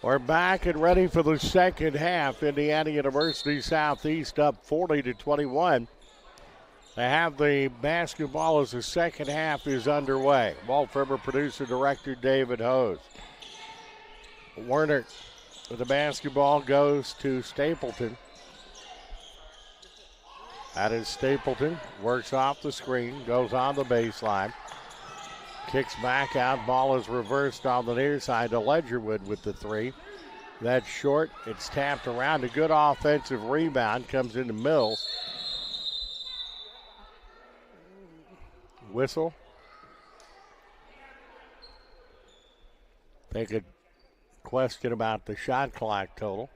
We're back and ready for the second half. Indiana University Southeast up 40-21. They have the basketball as the second half is underway. Walt River producer director David Hose. Werner with the basketball goes to Stapleton. That is Stapleton. Works off the screen, goes on the baseline. Kicks back out. Ball is reversed on the near side to Ledgerwood with the three. That's short. It's tapped around. A good offensive rebound comes into Mills. Whistle. Take a question about the shot clock total.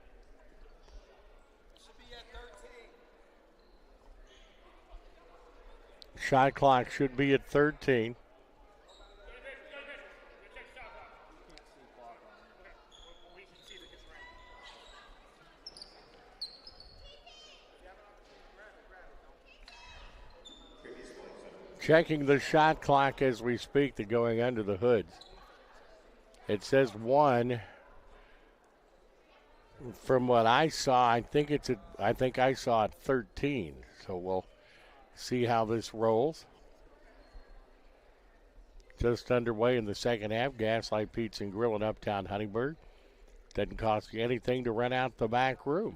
Shot clock should be at 13. Checking the shot clock as we speak, to going under the hoods. It says 1. From what I saw, I think I saw it 13. So we'll see how this rolls. Just underway in the second half. Gaslight Pizza and Grill in Uptown Huntingburg. Doesn't cost you anything to rent out the back room.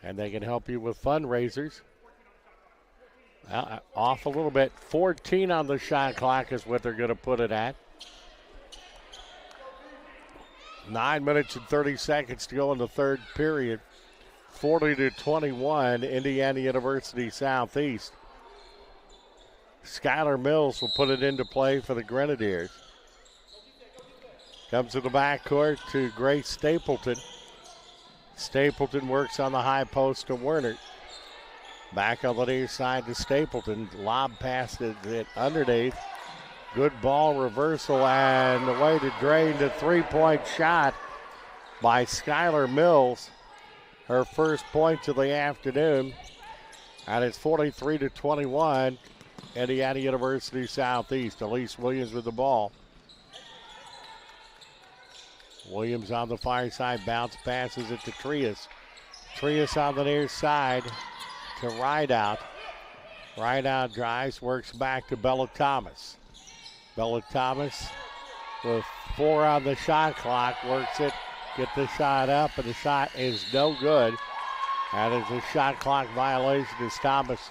And they can help you with fundraisers. Off a little bit. 14 on the shot clock is what they're going to put it at. 9 minutes and 30 seconds to go in the third period. 40-21, Indiana University Southeast. Skylar Mills will put it into play for the Grenadiers. Comes to the backcourt to Grace Stapleton. Stapleton works on the high post to Werner. Back on the near side to Stapleton. Lob pass it underneath. Good ball reversal and the way to drain the three-point shot by Skylar Mills. Her first points of the afternoon. And it's 43-21. Indiana University Southeast. Elise Williams with the ball. Williams on the far side. Bounce passes it to Trias. Trias on the near side to Rideout. Rideout drives, works back to Bella Thomas. Bella Thomas with 4 on the shot clock, works it, get the shot up, and the shot is no good. That is a shot clock violation as Thomas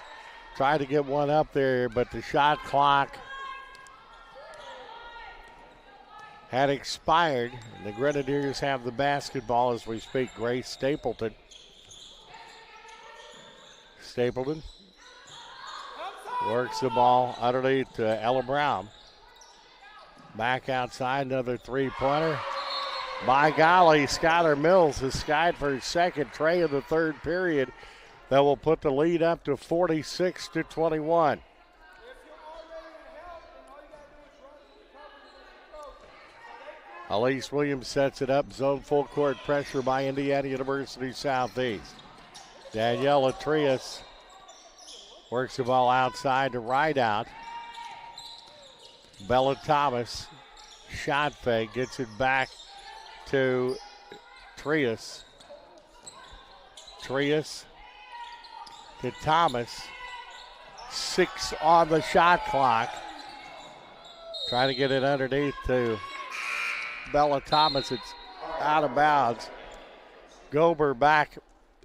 tried to get one up there, but the shot clock had expired. And the Grenadiers have the basketball as we speak. Grace Stapleton. Stapleton works the ball underneath to Ella Brown. Back outside, another three-pointer. By golly, Skylar Mills has skied for his second tray of the third period. That will put the lead up to 46-21. Elise Williams sets it up. Zone full court pressure by Indiana University Southeast. Daniela Trias works the ball outside to Rideout. Bella Thomas, shot fake, gets it back to Trias. Trias to Thomas. 6 on the shot clock. Trying to get it underneath to Bella Thomas. It's out of bounds. Gober back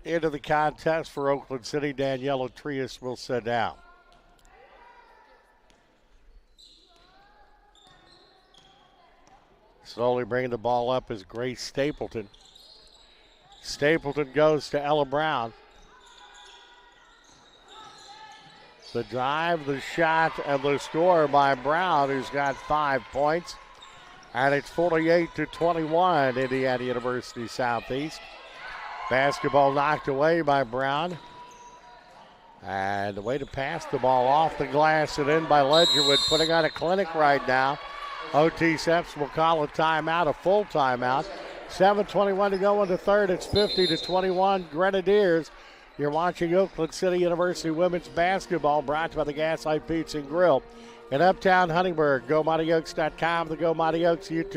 into the contest for Oakland City. Daniela Trias will sit down. Slowly bringing the ball up is Grace Stapleton. Stapleton goes to Ella Brown. The drive, the shot, and the score by Brown, who's got 5 points. And it's 48-21, Indiana University Southeast. Basketball knocked away by Brown. And the way to pass the ball off the glass and in by Ledgerwood, putting on a clinic right now. OT Seps will call a timeout, a full timeout. 7:21 to go in the third. It's 50-21 Grenadiers. You're watching Oakland City University women's basketball, brought to you by the Gaslight Pizza and Grill in Uptown Huntingburg. GoMightyOaks.com, the Go Mighty Oaks YouTube.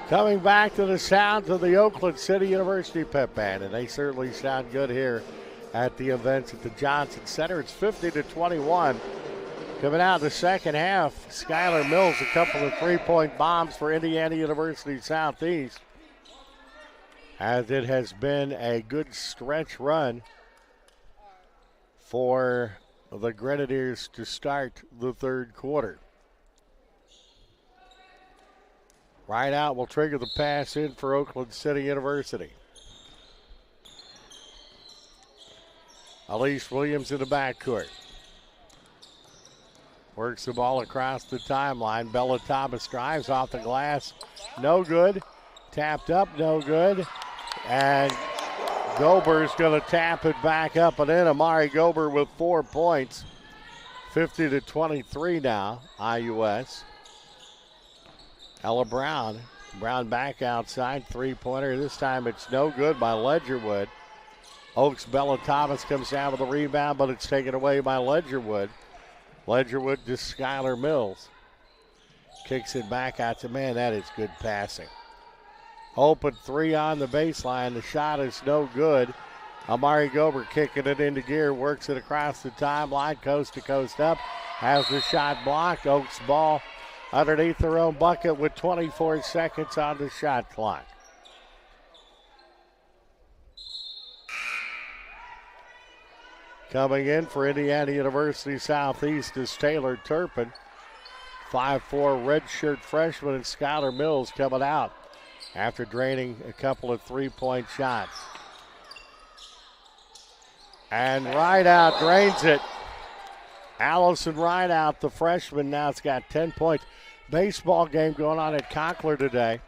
Coming back to the sounds of the Oakland City University Pep Band, and they certainly sound good here at the events at the Johnson Center. It's 50-21. Coming out of the second half, Skylar Mills, a couple of three-point bombs for Indiana University Southeast, as it has been a good stretch run for the Grenadiers to start the third quarter. Right out will trigger the pass in for Oakland City University. Elise Williams in the backcourt. Works the ball across the timeline. Bella Thomas drives off the glass. No good. Tapped up, no good. And Gober's going to tap it back up and in. Amari Gober with 4 points. 50-23 now, IUS. Ella Brown. Brown back outside. Three-pointer. This time it's no good by Ledgerwood. Oaks Bella Thomas comes down with a rebound, but it's taken away by Ledgerwood. Ledgerwood to Skylar Mills. Kicks it back out to man. That is good passing. Open three on the baseline. The shot is no good. Amari Gober kicking it into gear. Works it across the timeline. Coast to coast up. Has the shot blocked. Oaks ball underneath their own bucket with 24 seconds on the shot clock. Coming in for Indiana University Southeast is Taylor Turpin. 5'4" redshirt freshman, and Skylar Mills coming out after draining a couple of three-point shots. And Rideout drains it. Allison Rideout, the freshman, now it's got 10 points. Baseball game going on at Conkler today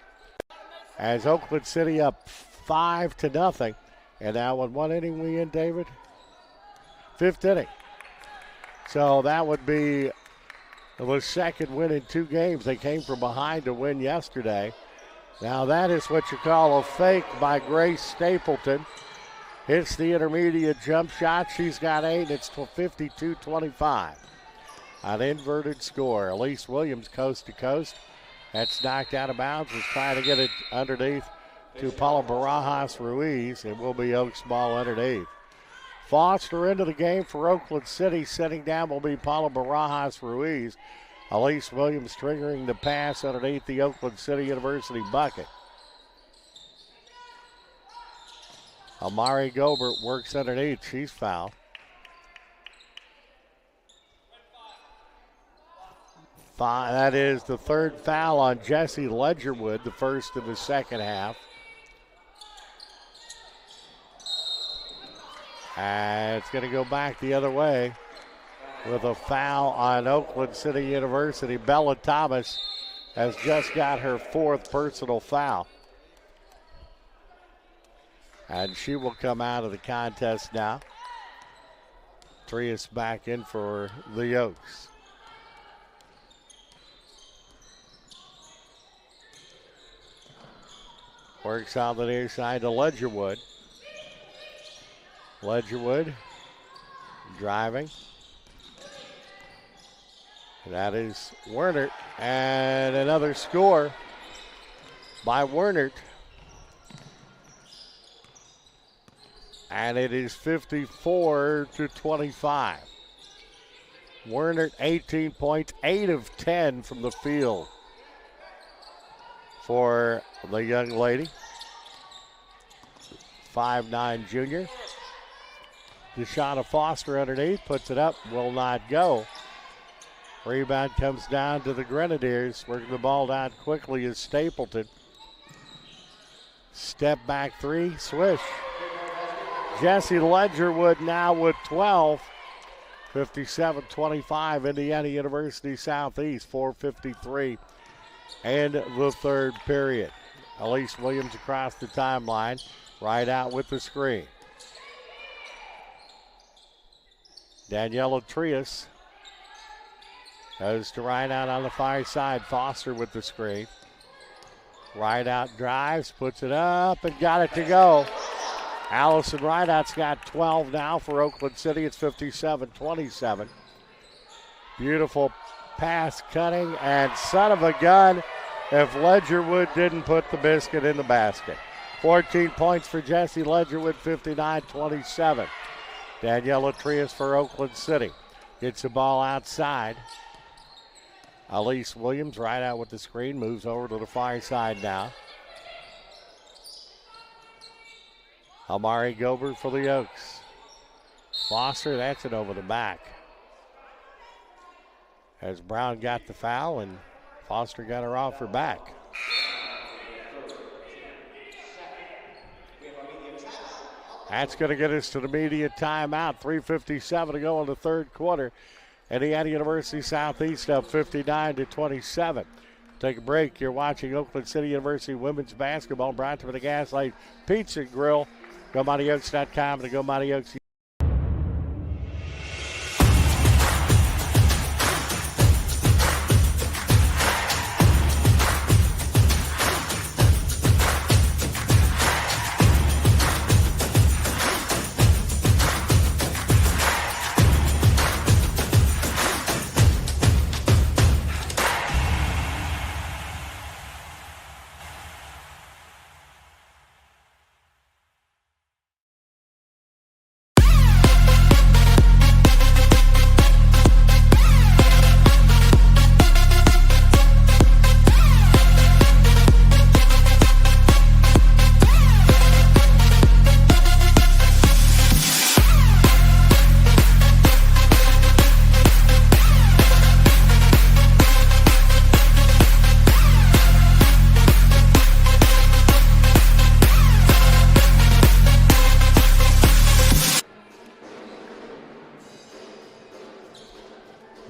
as Oakland City up 5-0. And now with one inning we in, David? Fifth inning. So that would be the second win in 2 games. They came from behind to win yesterday. Now that is what you call a fake by Grace Stapleton. Hits the intermediate jump shot. She's got 8. It's 52-25. An inverted score. Elise Williams coast to coast. That's knocked out of bounds. Was trying to get it underneath to Paula Barajas Ruiz. It will be Oaks ball underneath. Foster into the game for Oakland City. Setting down will be Paula Barajas Ruiz. Elise Williams triggering the pass underneath the Oakland City University bucket. Amari Gobert works underneath. She's fouled. That is the third foul on Jessie Ledgerwood, the first of the second half. And it's going to go back the other way with a foul on Oakland City University. Bella Thomas has just got her 4th personal foul. And she will come out of the contest now. Trias back in for the Oaks. Works on the near side to Ledgerwood. Ledgerwood driving. That is Wernert. And another score by Wernert. And it is 54-25. Wernert 18 points, 8 of 10 from the field for the young lady. 5'9" junior. Deshauna Foster underneath, puts it up, will not go. Rebound comes down to the Grenadiers. Working the ball down quickly is Stapleton. Step back three, swish. Jessie Ledgerwood now with 12. 57-25, Indiana University Southeast, 4:53 and the third period. Elise Williams across the timeline, right out with the screen. Daniela Trias goes to right out on the far side. Foster with the screen. Right out drives, puts it up, and got it to go. Allison Rideout's got 12 now for Oakland City. It's 57-27. Beautiful pass cutting, and son of a gun, if Ledgerwood didn't put the biscuit in the basket. 14 points for Jesse Ledgerwood, 59-27. Daniela Trias for Oakland City. Gets the ball outside. Elise Williams right out with the screen, moves over to the far side now. Amari Gilbert for the Oaks. Foster, that's it over the back. As Brown got the foul and Foster got her off her back. That's going to get us to the immediate timeout. 3:57 to go in the third quarter. Indiana University Southeast up 59-27. Take a break. You're watching Oakland City University women's basketball brought to you by the Gaslight Pizza Grill. GoMightyOaks.com and the Go Mighty Oaks.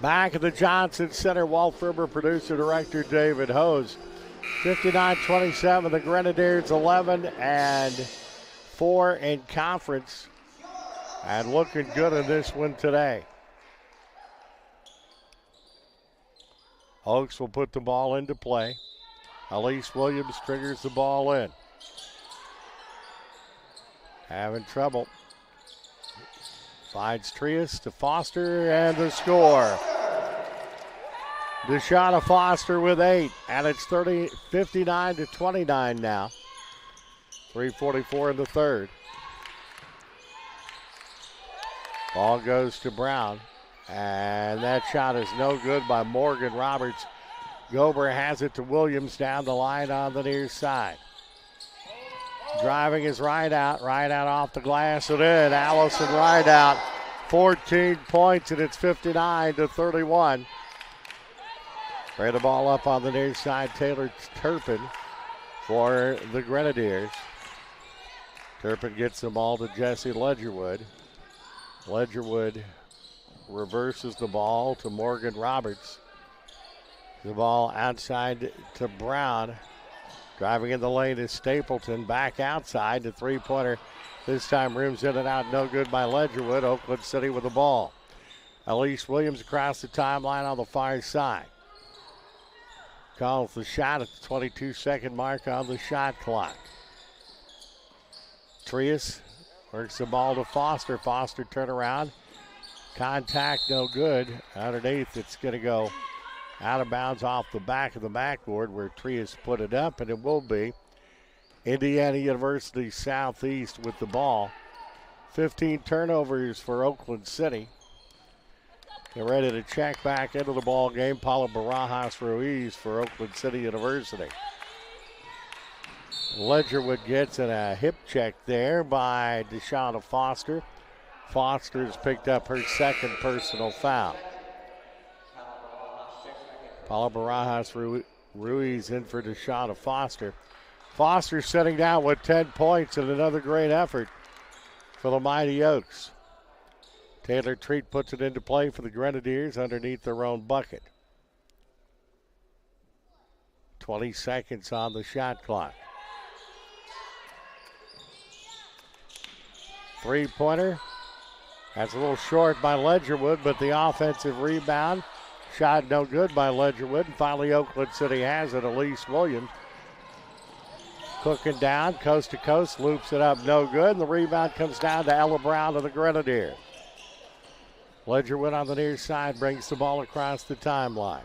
Back at the Johnson Center, Wolf River producer director David Hose. 59-27, the Grenadiers 11-4 in conference, and looking good in this one today. Oaks will put the ball into play. Elise Williams triggers the ball in. Having trouble. Finds Trias to Foster, and the score. Deshauna Foster with 8, and it's 59-29 now. 3:44 in the third. Ball goes to Brown, and that shot is no good by Morgan Roberts. Gober has it to Williams down the line on the near side. Driving his right out off the glass and in. Allison Rideout, 14 points, and it's 59-31. Bring the ball up on the near side. Taylor Turpin for the Grenadiers. Turpin gets the ball to Jesse Ledgerwood. Ledgerwood reverses the ball to Morgan Roberts. The ball outside to Brown. Driving in the lane is Stapleton. Back outside. The three-pointer this time rims in and out. No good by Ledgerwood. Oakland City with the ball. Elise Williams across the timeline on the far side. Calls the shot at the 22-second mark on the shot clock. Trias works the ball to Foster. Foster turnaround. Contact no good. Underneath, it's going to go out of bounds off the back of the backboard where Trias put it up, and it will be Indiana University Southeast with the ball. 15 turnovers for Oakland City. They're ready to check back into the ball game. Paula Barajas Ruiz for Oakland City University. Ledgerwood gets a hip check there by Deshauna Foster. Foster's picked up her second personal foul. Paula Barajas Ruiz in for Deshauna Foster. Foster sitting down with 10 points and another great effort for the Mighty Oaks. Taylor Treat puts it into play for the Grenadiers underneath their own bucket. 20 seconds on the shot clock. Three-pointer. That's a little short by Ledgerwood, but the offensive rebound. Shot no good by Ledgerwood. And finally, Oakland City has it. Elise Williams cooking down, coast to coast, loops it up, no good. And the rebound comes down to Ella Brown of the Grenadiers. Ledgerwood on the near side brings the ball across the timeline.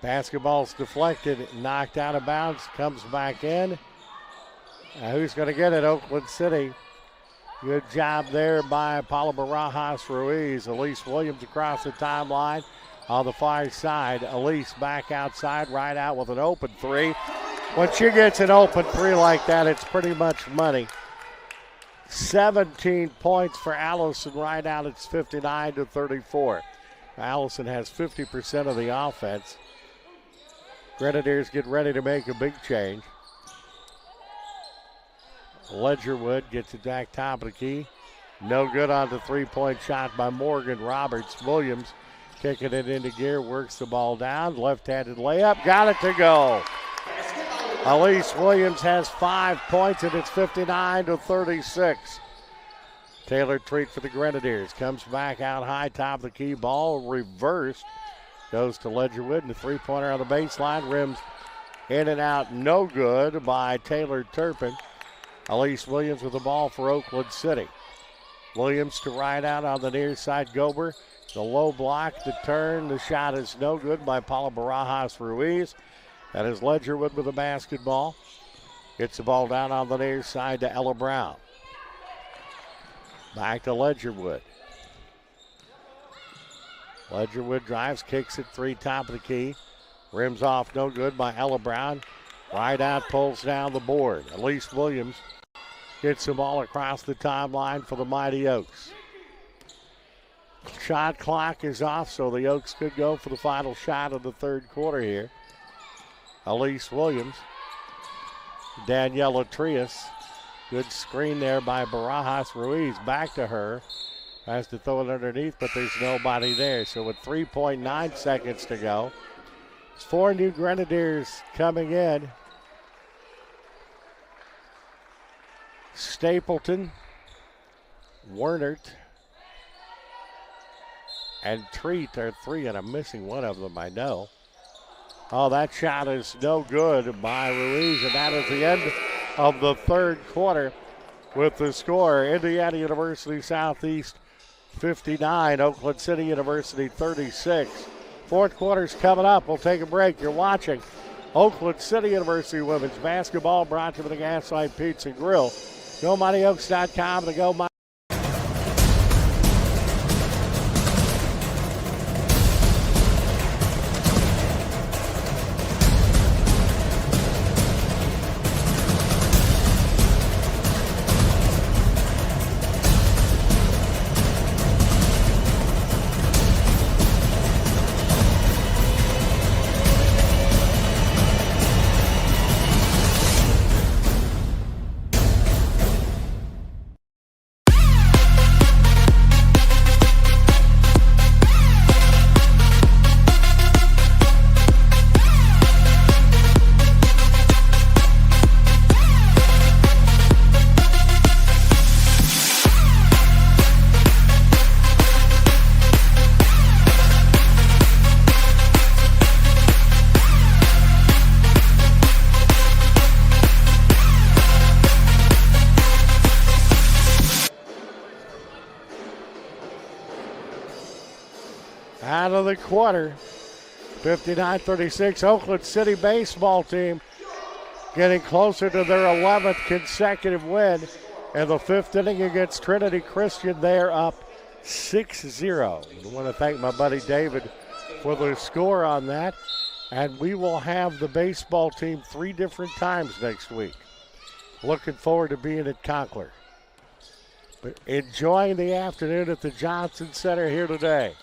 Basketball's deflected, knocked out of bounds, comes back in. Who's going to get it? Oakland City. Good job there by Paula Barajas Ruiz. Elise Williams across the timeline on the far side. Elise back outside, right out with an open three. When she gets an open three like that, it's pretty much money. 17 points for Allison right out. It's 59-34. Allison has 50% of the offense. Grenadiers get ready to make a big change. Ledgerwood gets it back top of the key. No good on the three-point shot by Morgan Roberts. Williams kicking it into gear, works the ball down. Left-handed layup, got it to go. Elise Williams has 5 points, and it's 59-36. Taylor Treat for the Grenadiers. Comes back out high, top of the key. Ball reversed. Goes to Ledgerwood, and the three-pointer on the baseline. Rims in and out, no good by Taylor Turpin. Elise Williams with the ball for Oakland City. Williams to right out on the near side. Gober, the low block, the turn. The shot is no good by Paula Barajas Ruiz. That is Ledgerwood with the basketball. Gets the ball down on the near side to Ella Brown. Back to Ledgerwood. Ledgerwood drives, kicks it three, top of the key. Rims off, no good by Ella Brown. Right out, pulls down the board. Elise Williams gets the ball across the timeline for the Mighty Oaks. Shot clock is off, so the Oaks could go for the final shot of the third quarter here. Elise Williams. Daniela Trias. Good screen there by Barajas Ruiz. Back to her. Has to throw it underneath, but there's nobody there. So with 3.9 seconds to go, there's 4 new Grenadiers coming in. Stapleton, Wernert, and Treat are 3, and I'm missing one of them, I know. Oh, that shot is no good by Ruiz, and that is the end of the third quarter with the score. Indiana University Southeast 59, Oakland City University 36. Fourth quarter's coming up. We'll take a break. You're watching Oakland City University women's basketball, brought to you by the Gaslight Pizza Grill. GoMightyOaks.com, the Go Mighty. Out of the quarter, 59-36, Oakland City baseball team getting closer to their 11th consecutive win. In the fifth inning against Trinity Christian, they're up 6-0. I want to thank my buddy David for the score on that. And we will have the baseball team 3 different times next week. Looking forward to being at Conkler. But enjoying the afternoon at the Johnson Center here today.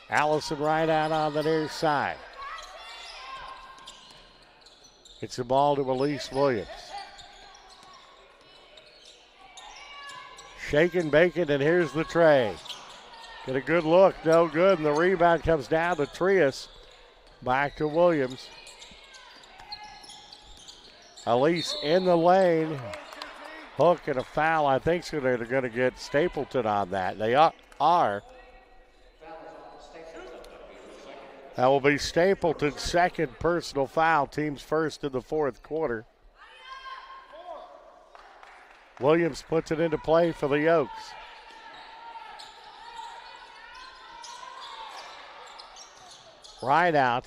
Allison right out on the near side. It's the ball to Elise Williams. Shaking, baking, and here's the tray. Get a good look, no good, and the rebound comes down to Trias. Back to Williams. Elise in the lane. Hook and a foul. I think they're going to get Stapleton on that. They are. That will be Stapleton's second personal foul. Team's first in the fourth quarter. Williams puts it into play for the Oaks. Right out.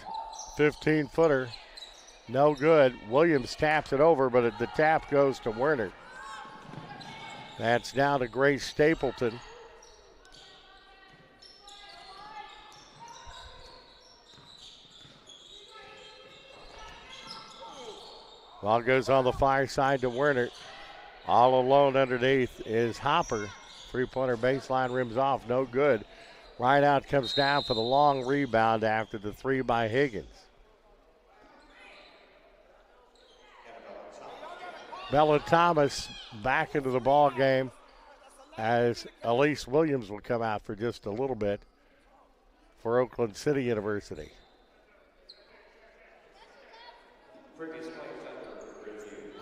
15-footer. No good. Williams taps it over, but the tap goes to Werner. That's now to Grace Stapleton. Ball goes on the far side to Werner. All alone underneath is Hopper. Three-pointer baseline rims off. No good. Right out comes down for the long rebound after the three by Higgins. Bella Thomas back into the ball game as Elise Williams will come out for just a little bit for Oakland City University.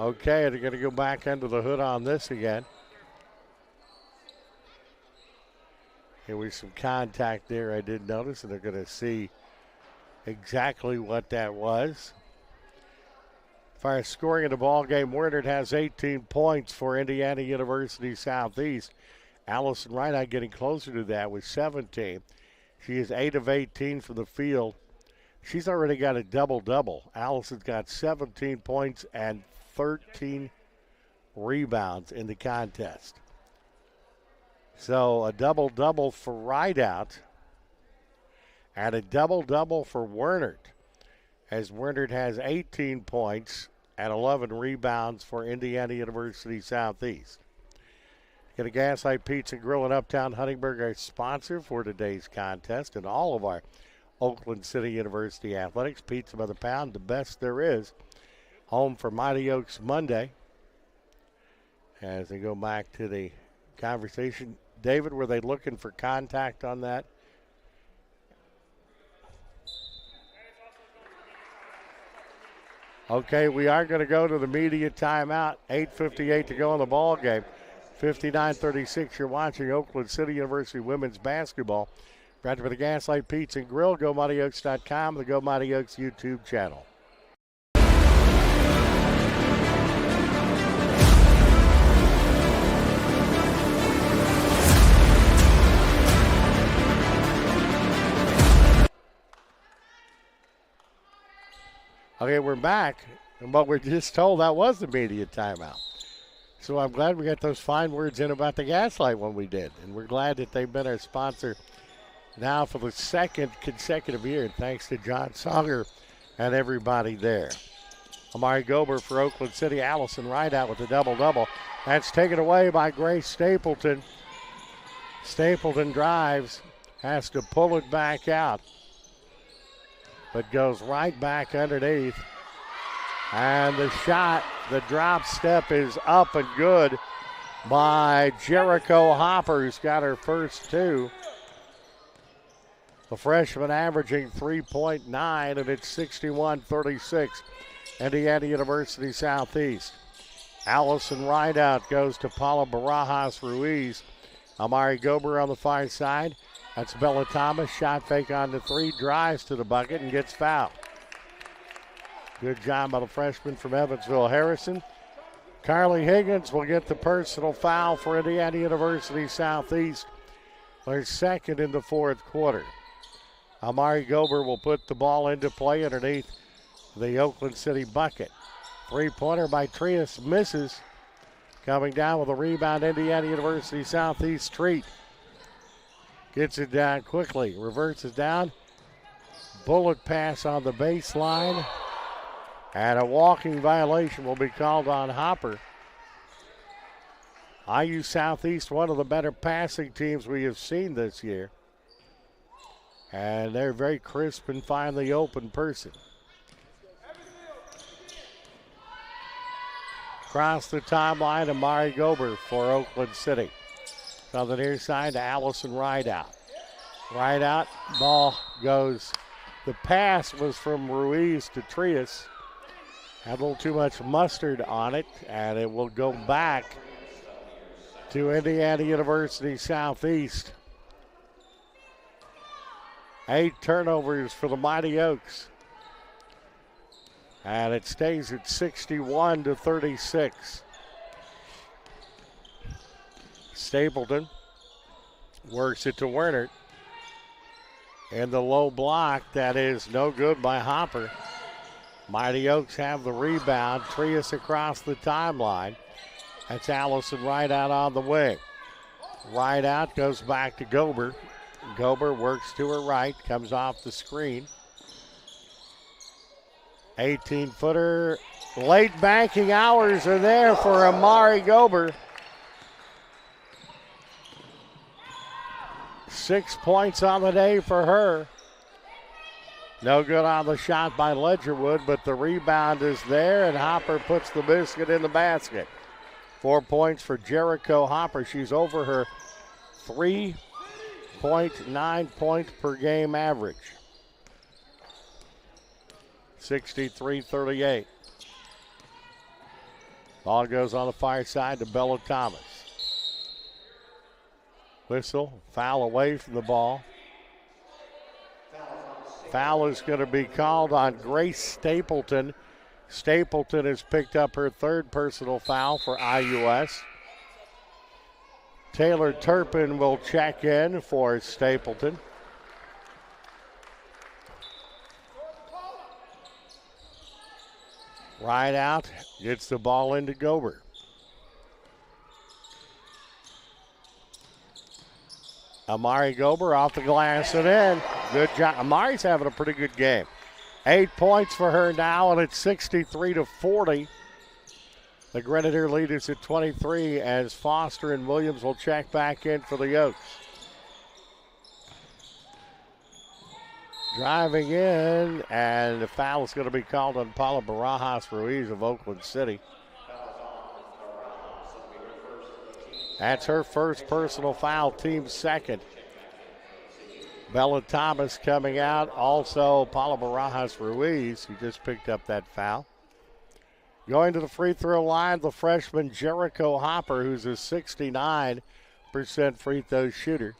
Okay, they're going to go back under the hood on this again. Here was some contact there I did notice, and they're going to see exactly what that was. As far as scoring in the ball game, Werner has 18 points for Indiana University Southeast. Allison Reinhardt getting closer to that with 17. She is 8 of 18 from the field. She's already got a double-double. Allison's got 17 points and 13 rebounds in the contest. So a double-double for Rideout and a double-double for Wernert, as Wernert has 18 points and 11 rebounds for Indiana University Southeast. Get a Gaslight Pizza Grill in Uptown Huntingburg, our sponsor for today's contest, and all of our Oakland City University athletics. Pizza by the pound, the best there is. Home for Mighty Oaks Monday. As they go back to the conversation, David, were they looking for contact on that? Okay, we are going to go to the media timeout. 8:58 to go in the ball game. 59-36, you're watching Oakland City University women's basketball. Brought to you by the Gaslight Pizza and Grill, GoMightyOaks.com, the Go Mighty Oaks YouTube channel. Okay, we're back, but we're just told that was the media timeout. So I'm glad we got those fine words in about the Gaslight when we did. And we're glad that they've been our sponsor now for the second consecutive year. And thanks to John Songer and everybody there. Amari Gober for Oakland City. Allison Rideout with the double-double. That's taken away by Grace Stapleton. Stapleton drives, has to pull it back out, but goes right back underneath. And the shot, the drop step is up and good by Jericho Hopper, who's got her first two. The freshman averaging 3.9, and it's 61-36. Indiana University Southeast. Allison Rideout goes to Paula Barajas Ruiz. Amari Gober on the far side. That's Bella Thomas. Shot fake on the three, drives to the bucket and gets fouled. Good job by the freshman from Evansville, Harrison. Carly Higgins will get the personal foul for Indiana University Southeast. Their second in the fourth quarter. Amari Gober will put the ball into play underneath the Oakland City bucket. Three-pointer by Trias misses. Coming down with a rebound, Indiana University Southeast Treat. Gets it down quickly, reverses down. Bullet pass on the baseline. And a walking violation will be called on Hopper. IU Southeast, one of the better passing teams we have seen this year. And they're very crisp and find the open person. Across the timeline, Amari Gober for Oakland City. On the near side to Allison Rideout. Rideout, ball goes. The pass was from Ruiz to Trias. Had a little too much mustard on it, and it will go back to Indiana University Southeast. 8 turnovers for the Mighty Oaks. And it stays at 61-36. Stapleton works it to Werner. in the low block. That is no good by Hopper. Mighty Oaks have the rebound. Trias across the timeline. That's Allison right out on the wing. Right out goes back to Gober. Gober works to her right, comes off the screen. 18-footer. Late banking hours are there for Amari Gober. 6 points on the day for her. No good on the shot by Ledgerwood, but the rebound is there, and Hopper puts the biscuit in the basket. 4 points for Jericho Hopper. She's over her 3.9 point per game average. 63-38. Ball goes on the far side to Bella Thomas. Whistle, foul away from the ball. Foul is going to be called on Grace Stapleton. Stapleton has picked up her third personal foul for IUS. Taylor Turpin will check in for Stapleton. Right out, gets the ball into Gober. Amari Gober off the glass and in. Good job. Amari's having a pretty good game. 8 points for her now, and it's 63-40. The Grenadier lead is at 23 as Foster and Williams will check back in for the Oaks. Driving in, and the foul is going to be called on Paula Barajas Ruiz of Oakland City. That's her first personal foul, team second. Bella Thomas coming out. Also, Paula Barajas Ruiz, who just picked up that foul. Going to the free throw line, the freshman Jericho Hopper, who's a 69% free throw shooter.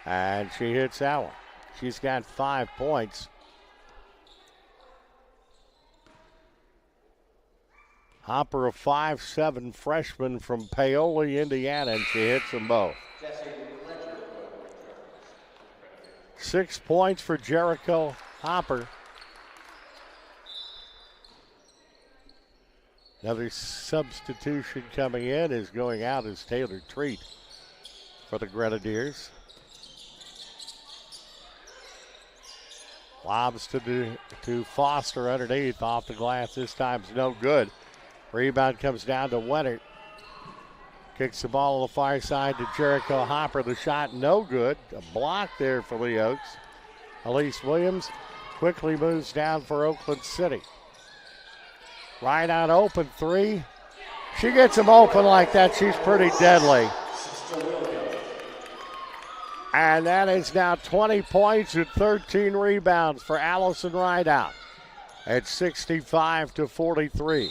And she hits that one. She's got 5 points. Hopper, a 5'7" freshman from Paoli, Indiana, and she hits them both. 6 points for Jericho Hopper. Another substitution coming in is going out is Taylor Treat for the Grenadiers. Lobs to Foster underneath, off the glass. This time's no good. Rebound comes down to Wennert. Kicks the ball on the far side to Jericho Hopper. The shot no good. A block there for the Oaks. Elise Williams quickly moves down for Oakland City. Right out open three. She gets him open like that. She's pretty deadly. And that is now 20 points and 13 rebounds for Allison Rideout at 65-43.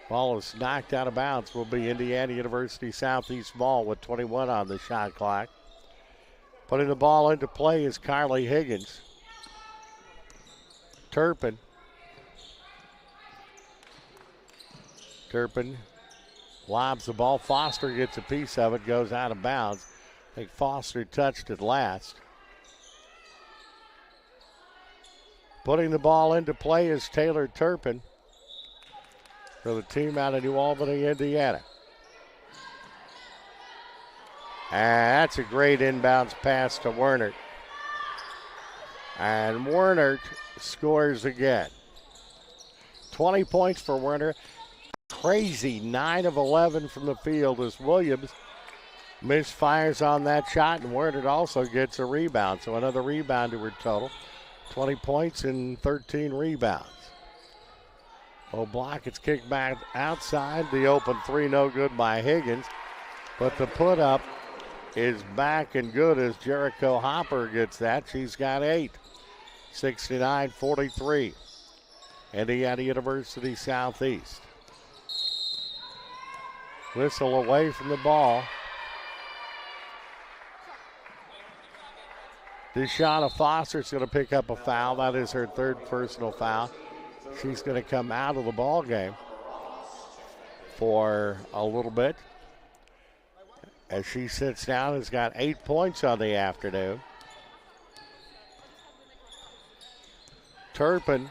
Ball is knocked out of bounds. Will be Indiana University Southeast ball with 21 on the shot clock. Putting the ball into play is Carly Higgins. Turpin lobs the ball. Foster gets a piece of it, goes out of bounds. I think Foster touched it last. Putting the ball into play is Taylor Turpin for the team out of New Albany, Indiana. And that's a great inbounds pass to Wernert. And Wernert scores again. 20 points for Wernert. Crazy, 9 of 11 from the field as Williams misfires on that shot, and Wernert also gets a rebound. So another rebound to her total. 20 points and 13 rebounds. Low block, it's kicked back outside. The open three, no good by Higgins. But the put up is back and good as Jericho Hopper gets that. She's got 8. 69-43. Indiana University Southeast. Whistle away from the ball. Deshauna Foster's going to pick up a foul. That is her third personal foul. She's going to come out of the ball game for a little bit. As she sits down, has got 8 points on the afternoon. Turpin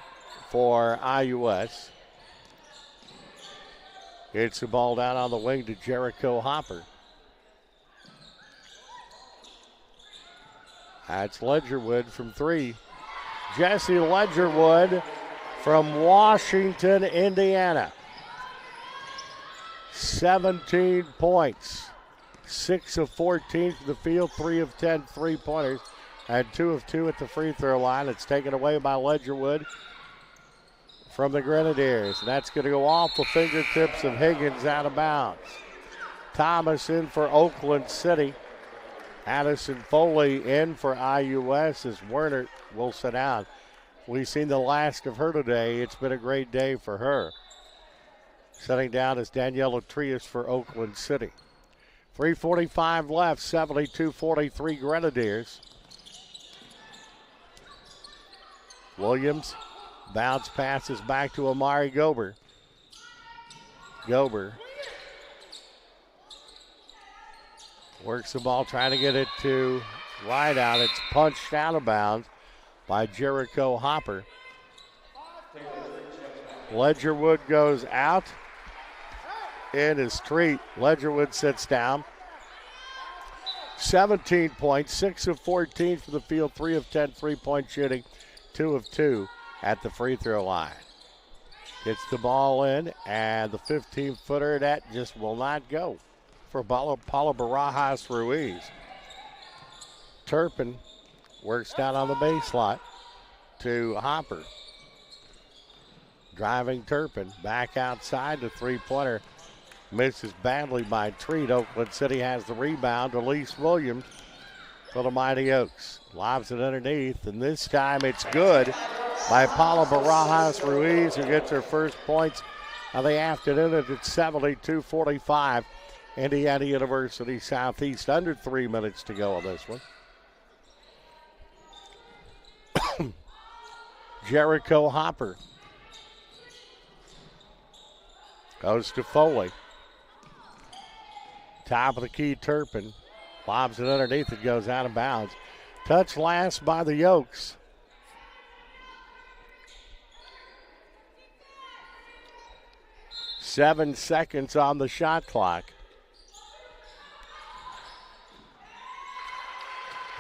for IUS. Gets the ball down on the wing to Jericho Hopper. That's Ledgerwood from 3. Jesse Ledgerwood from Washington, Indiana. 17 points. 6 of 14 from the field, 3 of 10 3-pointers, and 2 of 2 at the free throw line. It's taken away by Ledgerwood from the Grenadiers. And that's going to go off the fingertips of Higgins out of bounds. Thomas in for Oakland City. Addison Foley in for IUS as Werner will sit down. We've seen the last of her today. It's been a great day for her. Sitting down is Daniela Trias for Oakland City. 3:45 left, 72-43 Grenadiers. Williams bounce passes back to Amari Gober. Gober works the ball, trying to get it to right out. It's punched out of bounds by Jericho Hopper. Ledgerwood goes out. In is Treat. Ledgerwood sits down. 17 points, 6 of 14 from the field, 3 of 10 3-point shooting, 2 of 2 at the free throw line. Gets the ball in, and the 15-footer, that just will not go for Paula Barajas Ruiz. Turpin works down on the baseline to Hopper. Driving Turpin back outside, the three-pointer misses badly by Treat. Oakland City has the rebound. Elise Williams for the Mighty Oaks. Lobs it underneath, and this time it's good by Paula Barajas Ruiz, who gets her first points of the afternoon. It's 72-45. Indiana University Southeast, under 3 minutes to go on this one. Jericho Hopper goes to Foley. Top of the key, Turpin lobs it underneath. It goes out of bounds. Touch last by the Oaks. Seven seconds on the shot clock.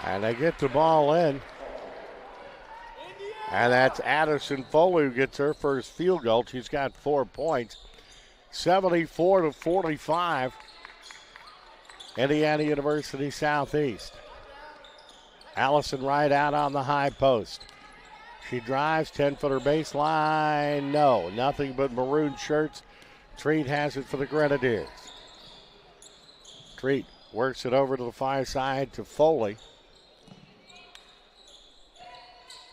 And they get the ball in. And that's Addison Foley who gets her first field goal. She's got 4 points. 74-45. Indiana University Southeast. Allison Wright out on the high post. She drives, 10-footer baseline. No, nothing but maroon shirts. Treat has it for the Grenadiers. Treat works it over to the far side to Foley.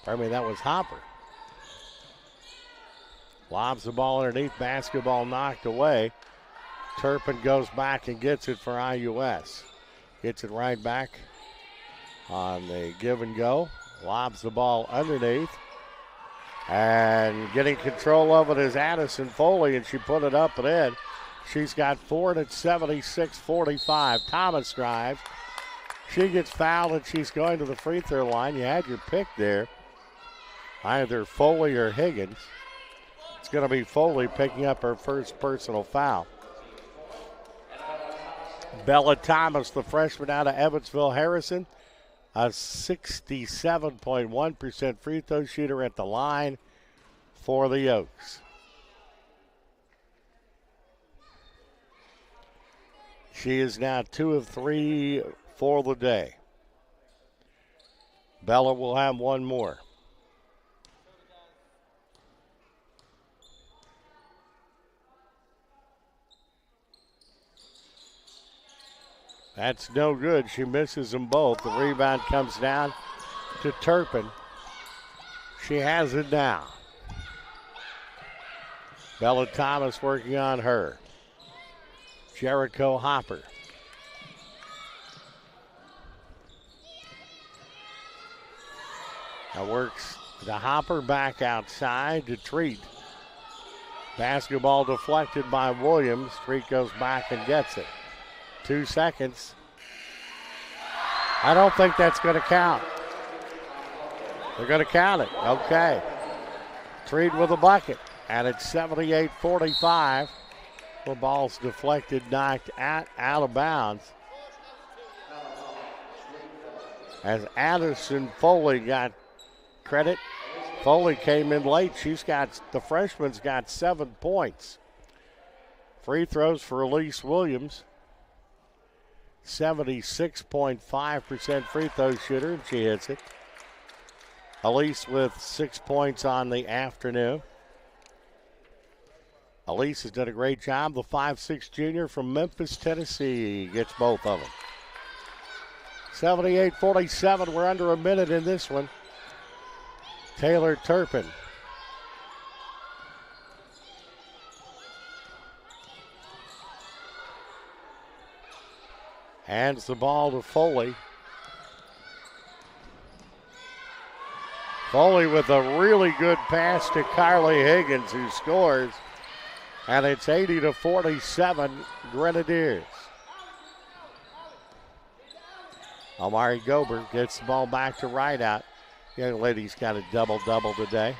That was Hopper. Lobs the ball underneath, basketball knocked away. Turpin goes back and gets it for IUS. Gets it right back on the give and go. Lobs the ball underneath. And getting control of it is Addison Foley, and she put it up and in. She's got 4, and it's 76-45. Thomas drives. She gets fouled, and she's going to the free throw line. You had your pick there. Either Foley or Higgins. It's going to be Foley picking up her first personal foul. Bella Thomas, the freshman out of Evansville Harrison, a 67.1% free throw shooter at the line for the Oaks. She is now 2 of 3 for the day. Bella will have one more. That's no good. She misses them both. The rebound comes down to Turpin. She has it now. Bella Thomas working on her. Jericho Hopper. Now works the Hopper back outside to Treat. Basketball deflected by Williams. Treat goes back and gets it. 2 seconds. I don't think that's going to count. They're going to count it. Okay. Treat with a bucket. And it's 78-45. The ball's deflected, knocked out of bounds. As Addison Foley got credit. Foley came in late. The freshman's got 7 points. Free throws for Elise Williams. 76.5% free throw shooter, and she hits it. Elise with 6 points on the afternoon. Elise has done a great job. The 5'6" junior from Memphis, Tennessee gets both of them. 78-47. We're under a minute in this one. Taylor Turpin. Hands the ball to Foley. Foley with a really good pass to Carly Higgins, who scores. And it's 80-47 Grenadiers. Amari Gober gets the ball back to Rideout. Young lady's got a double-double today.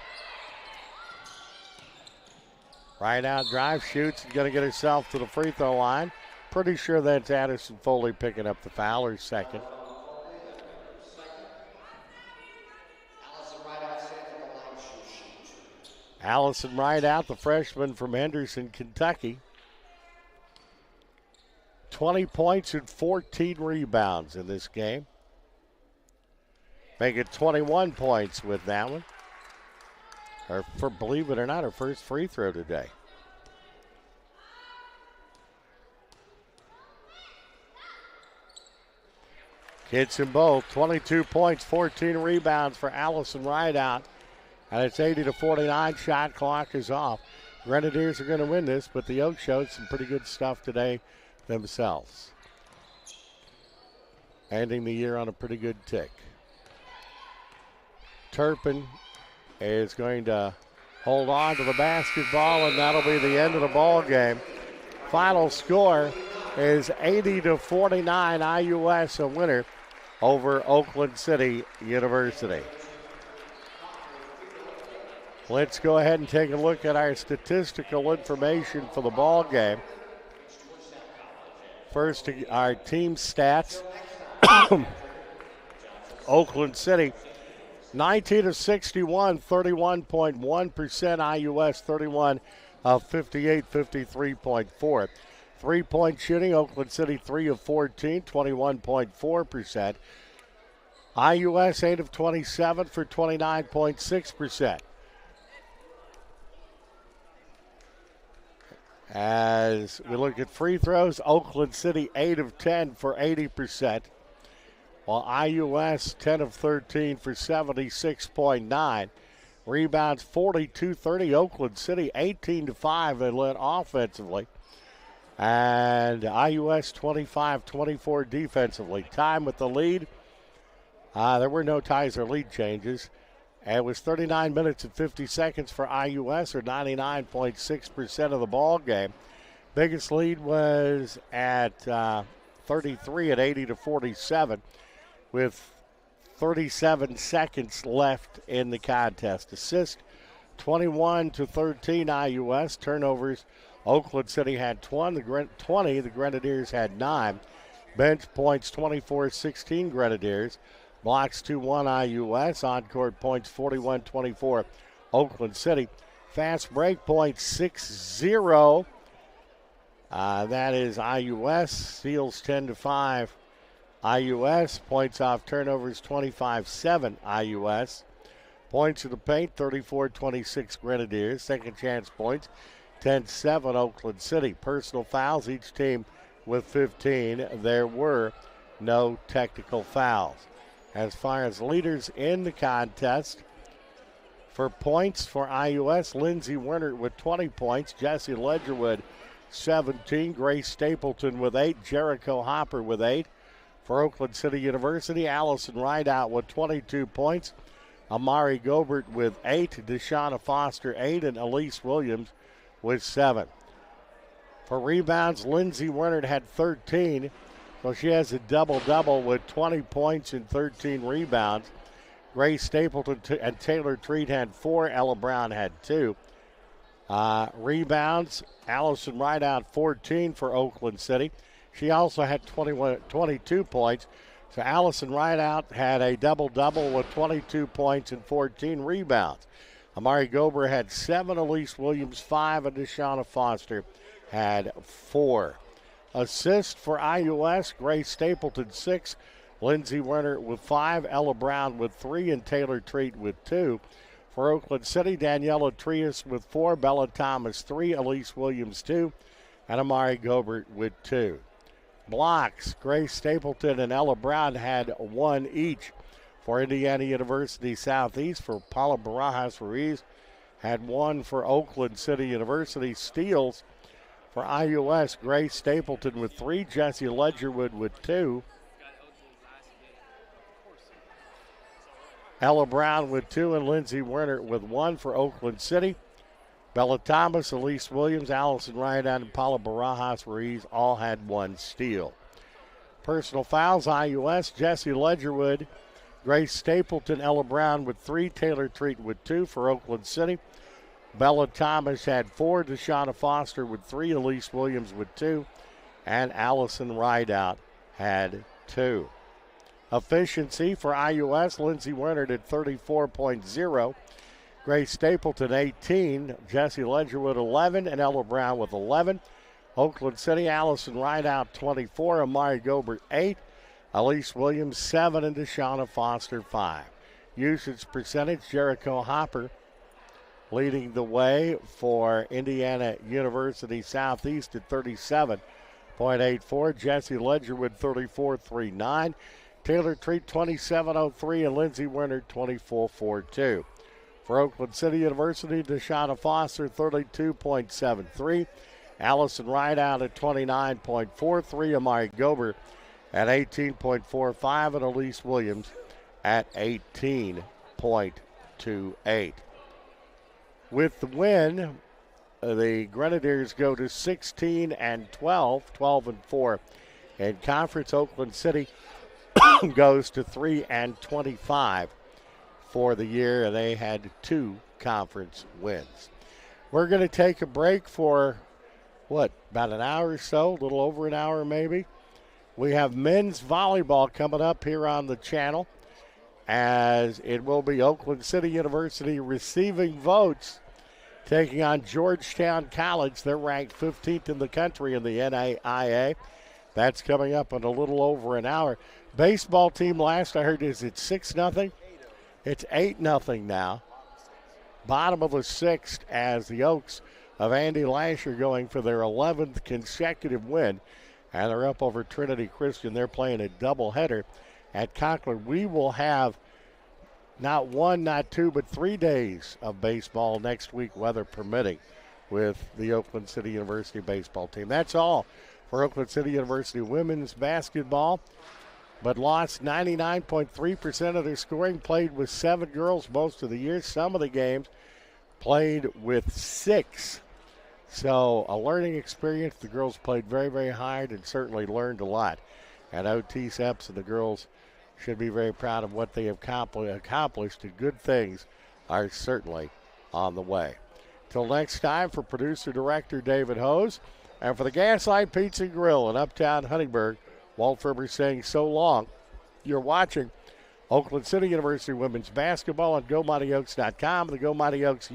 Rideout drive, shoots, and going to get herself to the free throw line. Pretty sure that's Addison Foley picking up the foul, her second. Allison Rideout, the freshman from Henderson, Kentucky. 20 points and 14 rebounds in this game. Make it 21 points with that one. Believe it or not, her first free throw today. Hits in both. 22 points, 14 rebounds for Allison Rideout. And it's 80-49. Shot clock is off. Grenadiers are going to win this, but the Oaks showed some pretty good stuff today themselves. Ending the year on a pretty good tick. Turpin is going to hold on to the basketball, and that'll be the end of the ball game. Final score is 80-49. IUS a winner over Oakland City University. Let's go ahead and take a look at our statistical information for the ball game. First, our team stats. Oakland City, 19 of 61, 31.1%. IUS, 31 of 58, 53.4. Three-point shooting, Oakland City 3 of 14, 21.4%. IUS 8 of 27 for 29.6%. As we look at free throws, Oakland City 8 of 10 for 80%, while IUS 10 of 13 for 76.9. Rebounds 42-30. Oakland City 18-5. They led offensively. And IUS 25-24 defensively. Time with the lead. There were no ties or lead changes. And it was 39 minutes and 50 seconds for IUS, or 99.6% of the ball game. Biggest lead was at 33 at 80-47, with 37 seconds left in the contest. Assist 21-13 IUS. Turnovers, Oakland City had 20. The Grenadiers had 9. Bench points 24-16 Grenadiers. Blocks 2-1 IUS. On-court points 41-24 Oakland City. Fast break points 6-0. That is IUS. Steals 10-5 IUS. Points off turnovers 25-7 IUS. Points in the paint 34-26 Grenadiers. Second chance points 10-7 Oakland City. Personal fouls, each team with 15. There were no technical fouls. As far as leaders in the contest, for points for IUS, Lindsey Werner with 20 points, Jesse Ledgerwood 17, Grace Stapleton with 8, Jericho Hopper with 8. For Oakland City University, Allison Rideout with 22 points, Amari Gobert with 8, Deshauna Foster 8, and Elise Williams with 7. For rebounds, Lindsey Werner had 13. So she has a double-double with 20 points and 13 rebounds. Grace Stapleton and Taylor Treat had 4. Ella Brown had 2. Rebounds, Allison Rideout 14 for Oakland City. She also had 22 points. So Allison Rideout had a double-double with 22 points and 14 rebounds. Amari Gober had 7, Elise Williams 5, and Deshauna Foster had 4. Assists for IUS, Grace Stapleton 6, Lindsey Werner with 5, Ella Brown with 3, and Taylor Treat with 2. For Oakland City, Daniela Trias with 4, Bella Thomas 3, Elise Williams 2, and Amari Gobert with 2. Blocks, Grace Stapleton and Ella Brown had 1 each. For Indiana University Southeast, for Paula Barajas Ruiz had 1 for Oakland City University. Steals for IUS, Grace Stapleton with 3, Jessie Ledgerwood with 2. Ella Brown with 2 and Lindsey Werner with 1 for Oakland City. Bella Thomas, Elise Williams, Allison Rideout, and Paula Barajas Ruiz all had 1 steal. Personal fouls, IUS, Jessie Ledgerwood, Grace Stapleton, Ella Brown with 3, Taylor Treat with 2 for Oakland City. Bella Thomas had 4, Deshauna Foster with 3, Elise Williams with 2, and Allison Rideout had 2. Efficiency for IUS, Lindsey Werner at 34.0, Grace Stapleton 18, Jessie Ledgerwood 11, and Ella Brown with 11. Oakland City, Allison Rideout 24, Amari Gobert 8, Elise Williams 7, and Deshauna Foster 5. Usage percentage, Jericho Hopper leading the way for Indiana University Southeast at 37.84. Jessie Ledgerwood 34.39. Taylor Treat 27.03 and Lindsey Werner 24.42. For Oakland City University, Deshauna Foster 32.73. Allison Rideout at 29.43. Amari Gobert at 18.45, and Elise Williams at 18.28. With the win, the Grenadiers go to 16-12, 12-4 in conference. Oakland City goes to 3-25 for the year, and they had 2 conference wins. We're going to take a break for, about an hour or so, a little over an hour maybe. We have men's volleyball coming up here on the channel, as it will be Oakland City University receiving votes, taking on Georgetown College. They're ranked 15th in the country in the NAIA. That's coming up in a little over an hour. Baseball team, last I heard, is it 6-0? It's 8-0 now. Bottom of the 6th as the Oaks of Andy Lasher going for their 11th consecutive win. And they're up over Trinity Christian. They're playing a doubleheader at Conklin. We will have not 1, not 2, but 3 days of baseball next week, weather permitting, with the Oakland City University baseball team. That's all for Oakland City University women's basketball, but lost 99.3% of their scoring, played with 7 girls most of the year. Some of the games played with 6. So a learning experience. The girls played very, very hard and certainly learned a lot. And OT Seps and the girls should be very proud of what they have accomplished, and good things are certainly on the way. Till next time, for producer-director David Hose, and for the Gaslight Pizza and Grill in Uptown Huntingburg, Walt Ferber saying so long. You're watching Oakland City University women's basketball on GoMightyOaks.com, the Go Mighty Oaks